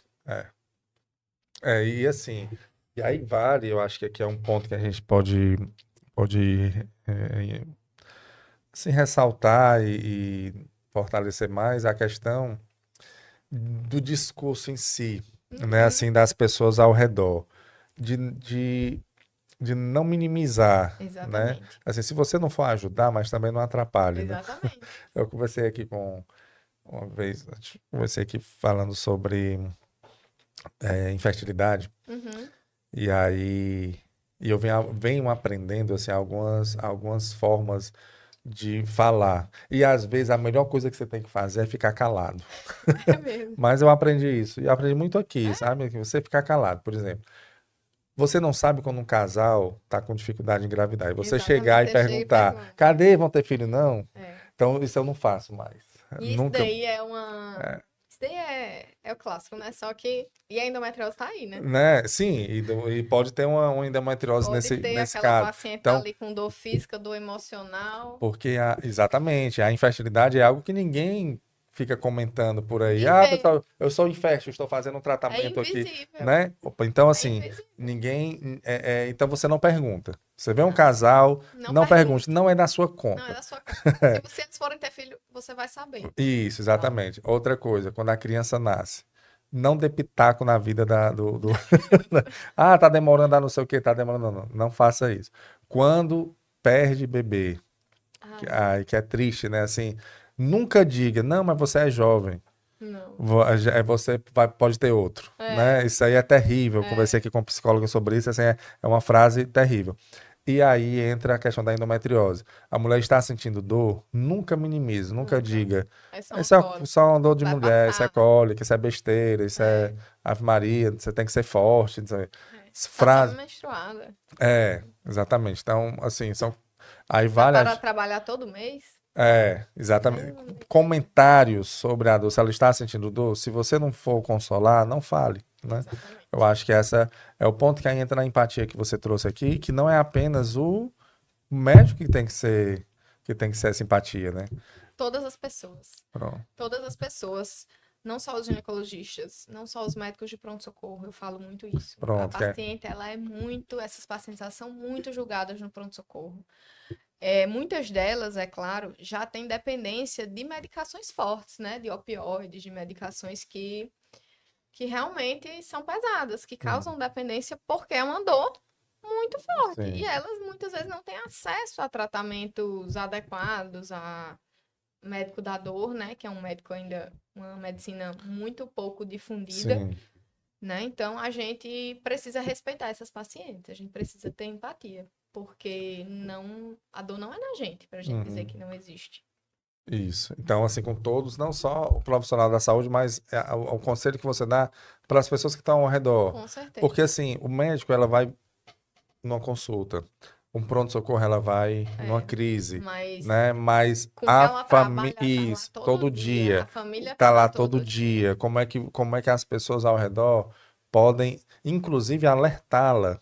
É. E assim, e aí vale, eu acho que aqui é um ponto que a gente pode assim, ressaltar e fortalecer mais a questão do discurso em si, né? Uhum, Assim, das pessoas ao redor. De de não minimizar, né? Exatamente. Assim, se você não for ajudar, mas também não atrapalhe, né? Exatamente. Eu conversei aqui com, uma vez, conversei aqui falando sobre infertilidade, Uhum. e aí e eu venho aprendendo assim, algumas formas de falar. E às vezes a melhor coisa que você tem que fazer é ficar calado. É mesmo. Mas eu aprendi isso, e aprendi muito aqui, É, sabe? Que você ficar calado, por exemplo. Você não sabe quando um casal está com dificuldade em engravidar. E você exatamente. chegar e Você chega e perguntar, pergunta. cadê? Vão ter filho? Não. É. Então, isso eu não faço mais. E isso Nunca, daí é uma. Isso daí é o clássico, né? Só que. E a endometriose tá aí, né? né? Sim, e pode ter uma endometriose Pode ter nesse aquela caso. paciente Então, ali com dor física, dor emocional. porque exatamente, a infertilidade é algo que ninguém fica comentando por aí. Ninguém Ah, vê. pessoal, eu sou infértil, estou fazendo um É tratamento aqui, invisível. né? Opa, então, É assim, invisível. ninguém. Então você não pergunta. Você vê um Não. casal, Não não pergunte, pergunte. não é da sua Não é conta. da sua conta. Se vocês forem ter filho, você vai saber. Isso, Pronto. exatamente. Outra coisa, quando a criança nasce, não dê pitaco na vida Ah, tá demorando a não sei o que, tá demorando. Não, não faça isso. Quando perde bebê, Ai, que é triste, né? Assim, nunca diga, não, mas você é jovem. não. Você pode ter outro, né? É, Isso aí é terrível. Eu conversei é. aqui com um psicólogo sobre isso, assim, é uma frase terrível. E aí entra a questão da endometriose. A mulher está sentindo dor, nunca minimize, nunca Nunca. diga. É só uma Isso é cola. só uma dor de Vai mulher, isso é passar. cólica, isso é besteira, isso é É, Ave Maria, você tem que ser forte. Não sei. é. Tá só Frase. menstruada. Exatamente. Então, assim, são. Aí Vai vale. parar de trabalhar todo mês? Exatamente. Deus me livre. Comentários sobre a dor. Se ela está sentindo dor, se você não for consolar, não fale, né? Eu Exatamente. acho que essa é o ponto que aí entra na empatia que você trouxe aqui, que não é apenas o médico que tem que ser essa empatia, né? Todas as pessoas. Pronto, Todas as pessoas. Não só os ginecologistas, não só os médicos de pronto-socorro, eu falo muito isso. A pronto, paciente, ela é muito, essas pacientes elas são muito julgadas no pronto-socorro. Muitas delas, é claro, já têm dependência de medicações fortes, né? De opioides, de medicações que realmente são pesadas, que Hum, causam dependência porque é uma dor muito forte. E sim, elas muitas vezes não têm acesso a tratamentos adequados, a médico da dor, né? Que é um médico ainda, uma medicina muito pouco difundida, sim. né? Então a gente precisa respeitar essas pacientes, a gente precisa ter empatia, porque não, a dor não é na gente, pra gente dizer Uhum. que não existe. Isso. Então, assim, com todos, não só o profissional da saúde, mas o conselho que você dá para as pessoas que estão ao redor. Com Porque, certeza. assim, o médico, ela vai numa consulta. Um pronto-socorro ela vai numa É. crise, Mas né? Mas com que a ela família, trabalha, tá lá isso, todo todo dia, a dia, família tá tá lá lá todo todo dia. dia. Como é que as pessoas ao redor podem, inclusive, alertá-la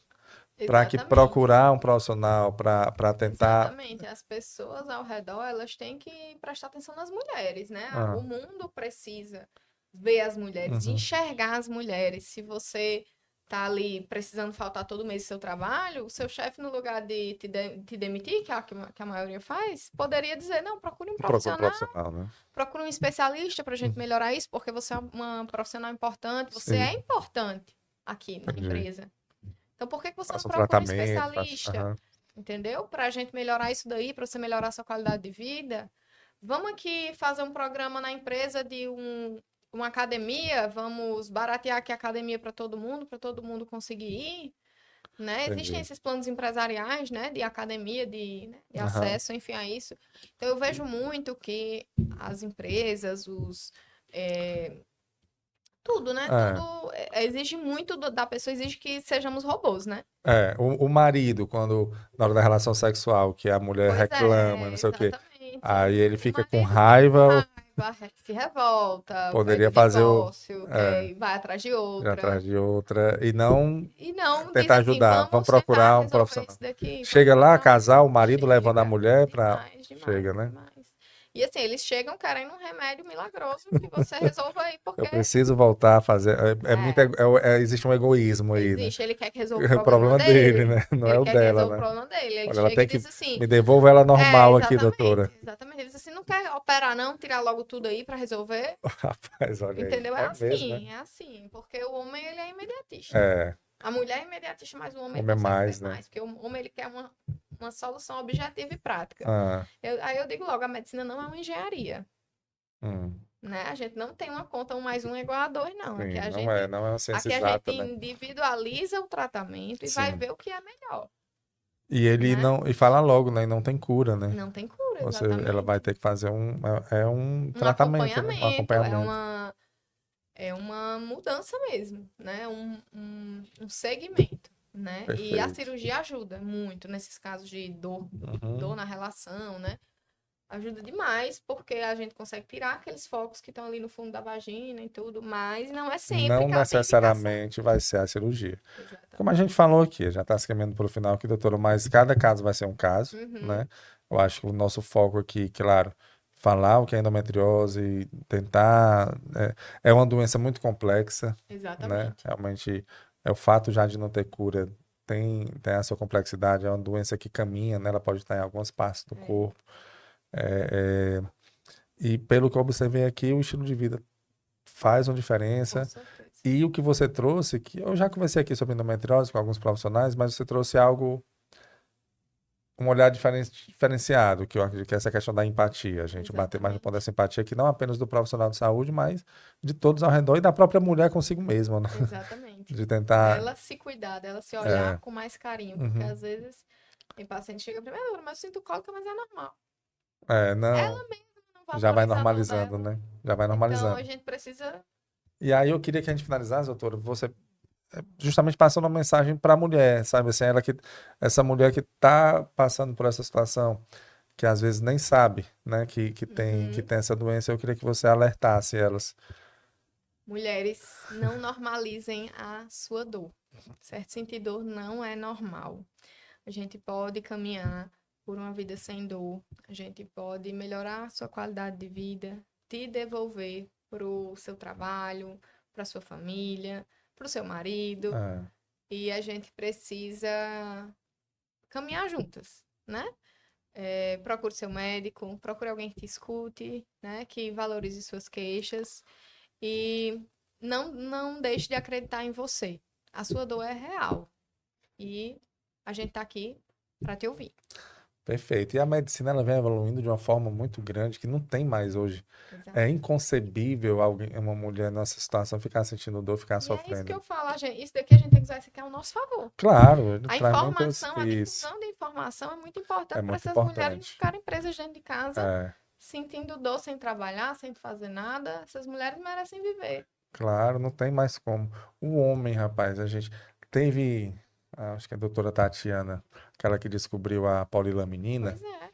para que Exatamente. procurar um profissional para tentar. Exatamente. As pessoas ao redor, elas têm que prestar atenção nas mulheres, né? O Ah, mundo precisa ver as mulheres, uhum, enxergar as mulheres. Se você tá ali precisando faltar todo mês do seu trabalho, o seu chefe, no lugar de te demitir, que é o que a maioria faz, poderia dizer, não, procure um procura um profissional, profissional, né? procure um especialista para a gente Uhum, melhorar isso, porque você é uma profissional importante, você é sim, importante aqui na entendi. empresa. Então, por que que você não Faça um procura um tratamento, faça. especialista? Aham, Entendeu? Para a gente melhorar isso daí, para você melhorar a sua qualidade de vida. Vamos aqui fazer um programa na empresa de uma academia, vamos baratear aqui a academia para todo mundo conseguir ir, né? Existem entendi. esses planos empresariais, né, de academia, né, de Aham, acesso, enfim, a isso. Então, eu vejo muito que as empresas, tudo, né? Tudo é. exige muito da pessoa, exige que sejamos robôs, né? O marido, quando na hora da relação sexual, que a mulher Pois reclama, não é, sei o quê, exatamente. aí ele O fica com marido fica com raiva, raiva, se revolta, poderia pede o fazer divórcio, é, vai atrás de ir atrás outra. de outra e não E não diz tentar assim, ajudar. Vamos vamos tentar procurar um resolver profissional. isso daqui, vamos Chega lá, procurar um... casar, o marido levando a Chega. mulher pra. Demais, demais, Chega, né? demais. E assim, eles chegam querendo um remédio milagroso que você resolva aí, Eu porque preciso voltar a fazer. É muito, é, existe um egoísmo aí, né? existe. Ele quer que resolva o É o problema problema dele, dele. né? Não é Ele o quer que dela, resolva o né? problema dele. Ele Olha, ela chega e tem que diz assim, me devolva ela normal aqui, exatamente, doutora. exatamente. Ele diz assim, não quer operar não, tirar logo tudo aí pra resolver? Rapaz, olha aí. Entendeu? É mesmo, né? É assim, porque o homem ele é imediatista. É. A mulher é imediatista, mas o O homem ele homem é consegue mais, ser né? mais, porque o homem ele quer uma solução objetiva e prática. Ah, Aí eu digo logo, a medicina não é uma engenharia, hum, né? A gente não tem uma conta 1 mais 1 = 2, não. sim, não é uma ciência Aqui a gente exata, né? individualiza o tratamento e vai Sim. ver o que é melhor, E ele né? não, e fala logo, né? E não tem cura, né? Não tem cura, Ela vai exatamente. ter que fazer um Um tratamento, né? Um acompanhamento, acompanhamento. é uma mudança mesmo, né? Um segmento, né? E a Perfeito. cirurgia ajuda muito nesses casos de dor Uhum. na relação, né? Ajuda demais, porque a gente consegue tirar aqueles focos que estão ali no fundo da vagina e tudo, mas não é sempre Não que ela tem indicação. necessariamente vai ser a cirurgia. Como a gente Exatamente. falou aqui, já está se caminhando para o final aqui, doutora, mas cada caso vai ser um caso, Uhum, né? Eu acho que o nosso foco aqui, claro, falar o que é endometriose, tentar. É uma doença muito complexa, né? exatamente. Realmente, é o fato já de não ter cura. Tem a sua complexidade, é uma doença que caminha, né? Ela pode estar em algumas partes do É, corpo. E pelo que eu observei aqui, o estilo de vida faz uma com diferença. certeza. E o que você trouxe, que eu já conversei aqui sobre endometriose com alguns profissionais, mas você trouxe algo, um olhar diferenciado, que eu acredito que é essa questão da empatia, a gente bater mais no ponto Exatamente. dessa empatia, que não apenas do profissional de saúde, mas de todos ao redor e da própria mulher consigo mesma, né? Exatamente. De tentar. Dela se cuidar, dela se olhar É, com mais carinho, porque uhum, às vezes tem paciente que chega pra mim, mas eu sinto cólica, mas é normal. não, Ela mesma não já vai valoriza a dor normalizando, dela. né? Já vai Então a normalizando. gente precisa. E aí eu queria que a gente finalizasse, doutora, você justamente passando uma mensagem para a mulher, sabe? Assim, essa mulher que está passando por essa situação, que às vezes nem sabe, né, que Uhum. tem essa doença, eu queria que você alertasse elas. Mulheres, não normalizem a sua dor. Certo? Sentir dor não é normal. A gente pode caminhar por uma vida sem dor. A gente pode melhorar a sua qualidade de vida, te devolver para o seu trabalho, para sua família, para o seu marido. É, E a gente precisa caminhar juntas, né? Procure seu médico, procure alguém que te escute, né? Que valorize suas queixas e não deixe de acreditar em você. A sua dor é real e a gente tá aqui para te ouvir. perfeito. E a medicina ela vem evoluindo de uma forma muito grande que não tem mais hoje. É Exato. inconcebível alguém, uma mulher nessa situação ficar sentindo dor, ficar E é isso que sofrendo. eu falo, isso daqui a gente tem que usar isso aqui ao nosso favor. Claro, ele A traz muitos. informação, a Isso difusão de informação é muito é importante para muito essas mulheres não importante. ficarem presas dentro de casa, É, sentindo dor sem trabalhar, sem fazer nada. Essas mulheres merecem viver. claro, não tem mais como. O homem, rapaz, a gente teve, acho que a doutora Tatiana, aquela que descobriu a polilaminina, Pois é.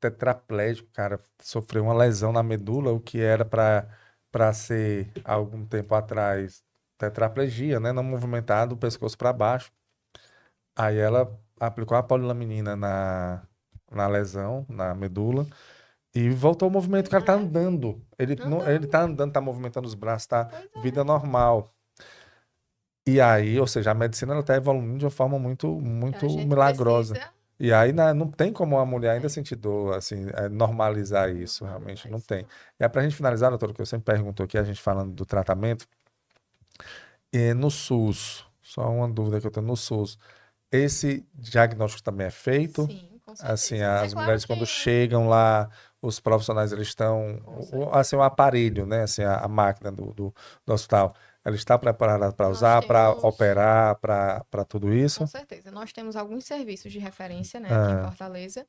tetraplégico, cara, sofreu uma lesão na medula, o que era para ser algum tempo atrás tetraplegia, né, não movimentado, o pescoço para baixo. Aí ela aplicou a polilaminina na lesão, na medula, e voltou ao movimento. O Pois cara tá é. andando. Ele Andando. tá andando, tá movimentando os braços, tá Pois é. vida normal. E aí, ou seja, a medicina ela tá evoluindo de uma forma muito, A muito gente milagrosa. precisa. E aí não tem como a mulher ainda É, sentir dor, assim, normalizar isso, realmente normalizar não isso tem. não. E aí, pra gente finalizar, doutor, que eu sempre pergunto aqui, a gente falando do tratamento, no SUS, só uma dúvida que eu tenho, no SUS, esse diagnóstico também é feito? Sim, com Assim, certeza. É as claro mulheres que, quando chegam lá, os profissionais eles estão, com assim, certeza. o aparelho, né, assim, a máquina do hospital, ela está preparada para Nós usar, para temos, operar, para tudo com isso? certeza, nós temos alguns serviços de referência, né, aqui em Ah, Fortaleza.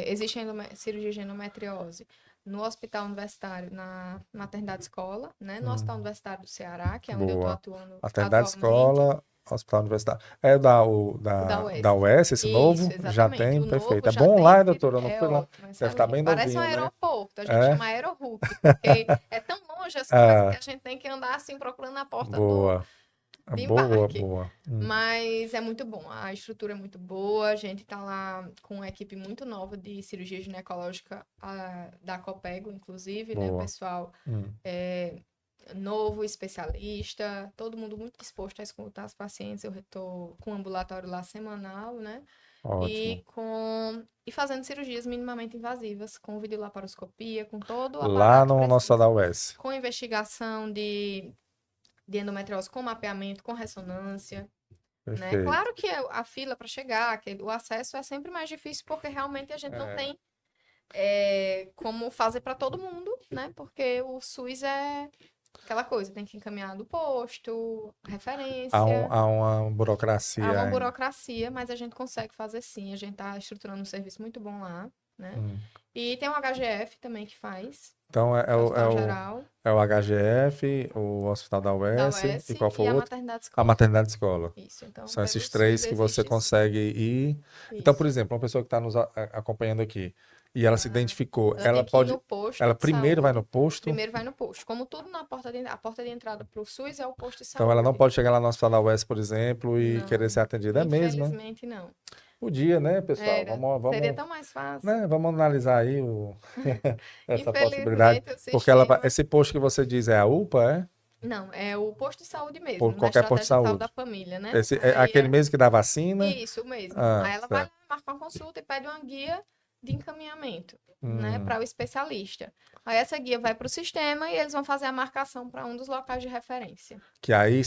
Existe cirurgia de endometriose no Hospital Universitário, na Maternidade Escola, né, no Hospital hum, Universitário do Ceará, que é onde eu estou boa. atuando Maternidade, atualmente, escola, hospital universitário. É o da da UES. UES, esse Isso, novo? Já exatamente. tem, O perfeito. novo É já bom tem lá, doutora? Eu não é fui lá. ótimo, Deve estar bem excelente. Parece um novinho, né? aeroporto, a gente É? chama Aerohook, porque é tão longe as coisas que Ah, a gente tem que andar assim procurando a porta boa. de Boa, embarque. boa. Mas é muito bom, a estrutura é muito boa, a gente tá lá com uma equipe muito nova de cirurgia ginecológica da Copego, inclusive, né? O Boa. pessoal Hum, é novo, especialista, todo mundo muito disposto a escutar as pacientes. Eu estou com um ambulatório lá semanal, né? ótimo. E fazendo cirurgias minimamente invasivas, com videolaparoscopia, com todo o Lá aparato que no nosso precisa. da UES. Com investigação de de endometriose com mapeamento, com ressonância, né? Perfeito. Claro que a fila para chegar, que o acesso é sempre mais difícil, porque realmente a gente não tem como fazer para todo mundo, né? Porque o SUS é aquela coisa, tem que encaminhar do posto, referência. Há uma Há burocracia uma ainda. burocracia, mas a gente consegue fazer sim. A gente está estruturando um serviço muito bom lá, né? Hum. E tem o HGF também que faz, Então Hospital Geral, é o HGF, o Hospital da da UES UES e qual foi e o a outro? Maternidade A Escola. Maternidade Escola. Isso, então São pelo esses SUS três que você existe sim. consegue ir. Então, por Isso. exemplo, uma pessoa que está nos acompanhando aqui e ela se identificou, Ela ela tem que ir pode. no posto Ela de primeiro vai saúde. no posto, Primeiro vai no posto. Como tudo na porta a porta de entrada para o SUS é o posto de então ela não saúde. pode chegar lá no Hospital da UES, por exemplo, e querer ser Não, atendida. É mesmo, né? infelizmente não. Podia, né, pessoal? Era. Seria tão mais fácil. Né, vamos analisar aí essa possibilidade. Infelizmente o Porque sistema. esse posto que você diz é a UPA, é? Não, é o posto de saúde Por mesmo, da qualquer posto de estratégia de saúde da saúde. família, né? Esse, é Aí aquele é mesmo que dá vacina? isso mesmo. Ah, Aí ela vai lá, certo. marca uma consulta e pede uma guia de encaminhamento, né, Hum, para o especialista. Aí essa guia vai para o sistema e eles vão fazer a marcação para um dos locais de referência. que aí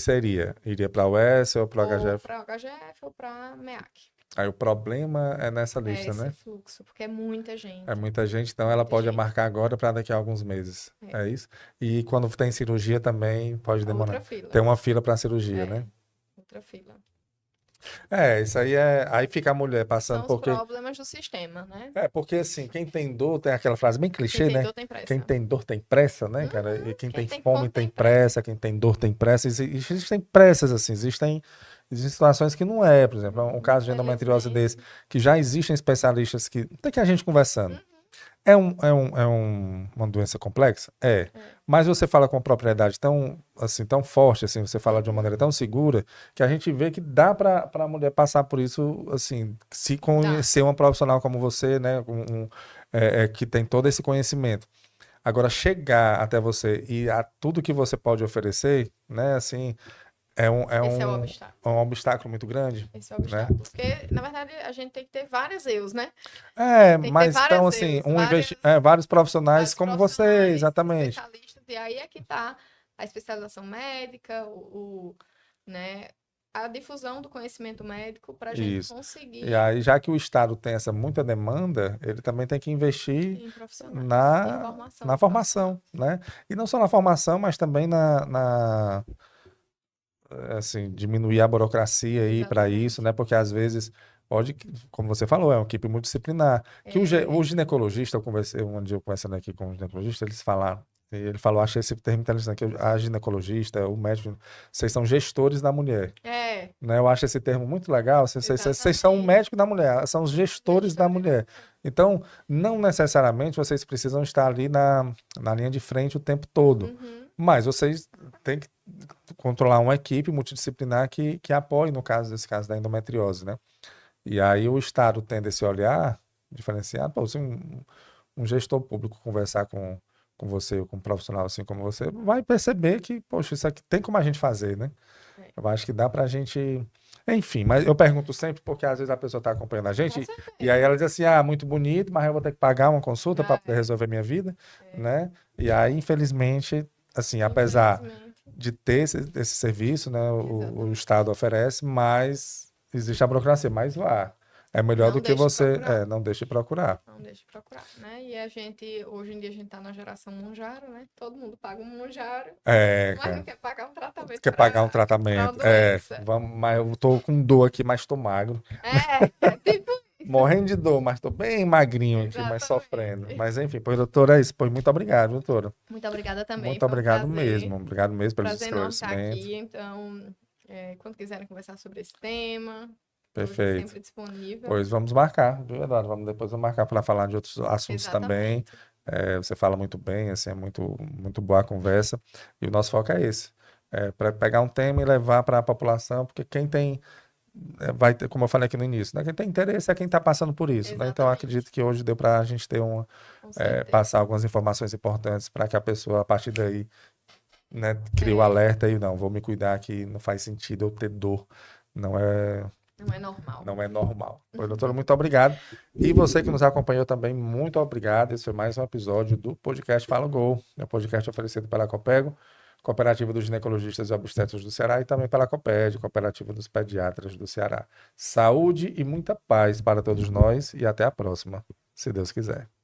iria para o UES ou para o Ou HGF. para o HGF ou para MEAC. Aí o problema é nessa É lista, esse né? fluxo, porque é muita É gente. muita gente, então ela Muita pode gente. marcar agora para daqui a alguns meses. É. É isso? E quando tem cirurgia também pode demorar. Outra fila. Tem uma fila para cirurgia, É, né? outra fila. É, isso aí é. Aí fica a mulher passando, São os porque. problemas do sistema, né? É, porque assim, quem tem dor tem aquela frase bem Quem clichê, tem né? dor tem Quem pressa. tem dor tem pressa, né, cara? E Uhum. quem Quem tem tem fome fome tem tem pressa. pressa, quem tem dor tem pressa. Existem pressas, assim, existem situações que não é, por exemplo, um caso de endometriose desse, Infelizmente. que já existem especialistas que. Até que a gente conversando. Uhum. Uma doença complexa? É. É. Mas você fala com propriedade tão, assim, tão forte, assim, você fala de uma Uhum. maneira tão segura, que a gente vê que dá para a mulher passar por isso, assim, se Dá. conhecer uma profissional como você, né, que tem todo esse conhecimento. Agora, chegar até você e a tudo que você pode oferecer, né, assim, é um, é Esse é o um, obstáculo. é um obstáculo muito grande, Esse é o né? obstáculo. Porque, na verdade, a gente tem que ter várias eus, né? É, Tem que ter mas então, várias assim, eus, várias, vários profissionais vários como você, profissionais, exatamente. especialistas, e aí é que tá a especialização médica, né, a difusão do conhecimento médico para a gente Isso. E conseguir aí, já que o Estado tem essa muita demanda, ele também tem que investir em profissionais, em na, formação na de profissional. formação, né? E não só na formação, mas também assim, diminuir a burocracia aí para isso, Exatamente. né? Porque às vezes pode, como você falou, é uma equipe multidisciplinar. Que o É, ginecologista, um dia eu conversando aqui com o ginecologista, eles falaram, e ele falou, achei esse termo interessante, que a ginecologista, o médico, vocês são gestores da mulher. é, Né? Eu acho esse termo muito legal. Vocês são o exatamente. médico da mulher, são os gestores da Gestores da mulher. mulher. Então, não necessariamente vocês precisam estar ali na linha de frente o tempo todo, Uhum, mas vocês têm que controlar uma equipe multidisciplinar que apoie, no caso desse caso da endometriose, né? E aí o Estado tendo esse olhar diferenciado, pô, se um gestor público conversar com você, ou com um profissional assim como você, vai perceber que, poxa, isso aqui tem como a gente fazer, né? é. Eu acho que dá pra gente. Enfim, mas eu pergunto sempre porque às vezes a pessoa está acompanhando a Com gente e aí certeza. ela diz assim: ah, muito bonito, mas eu vou ter que pagar uma consulta para Ah, poder resolver minha vida, é. né? E aí, infelizmente, assim, apesar Infelizmente. de ter esse serviço, né, o Exatamente. Estado oferece, mas existe a burocracia, mas vá. É melhor do Não que deixe de você, procurar. não deixe de procurar. Não deixe de procurar, né? E a gente, hoje em dia, a gente tá na geração Monjaro, né? Todo mundo paga um Monjaro, É, mas não cara. quer pagar um tratamento Quer pagar um para uma tratamento? É, doença. vamos, mas eu tô com dor aqui, mas tô magro. É tipo isso. Morrendo de dor, mas tô bem magrinho aqui, mas sofrendo. Exatamente. Mas enfim, pois, doutora, é isso. Pois muito obrigado, doutora. Muito obrigada também, Muito foi um obrigado prazer. mesmo. Obrigado mesmo pelos Prazer enorme estar esclarecimentos. aqui. Então, quando quiserem conversar sobre esse tema, estou Perfeito. sempre disponível. Pois vamos marcar, de verdade. Depois vamos marcar para falar de outros assuntos também. Exatamente. Você fala muito bem, assim, é muito boa a conversa. E o nosso foco é esse. Para pegar um tema e levar para a população, porque quem tem, vai ter, como eu falei aqui no início, né? Quem tem interesse é quem está passando por isso, né? Então eu acredito Exatamente. que hoje deu para a gente ter Com certeza. passar algumas informações importantes para que a pessoa, a partir daí, né, crie o É, alerta e não, vou me cuidar que não faz sentido eu ter dor. Não é, não é normal. não é normal. Pois, doutora, muito obrigado. E você que nos acompanhou também, muito obrigado. Esse foi mais um episódio do podcast Fala Gol, é um podcast oferecido pela Copego, Cooperativa dos Ginecologistas e Obstetras do Ceará e também pela COPED, Cooperativa dos Pediatras do Ceará. Saúde e muita paz para todos nós e até a próxima, se Deus quiser.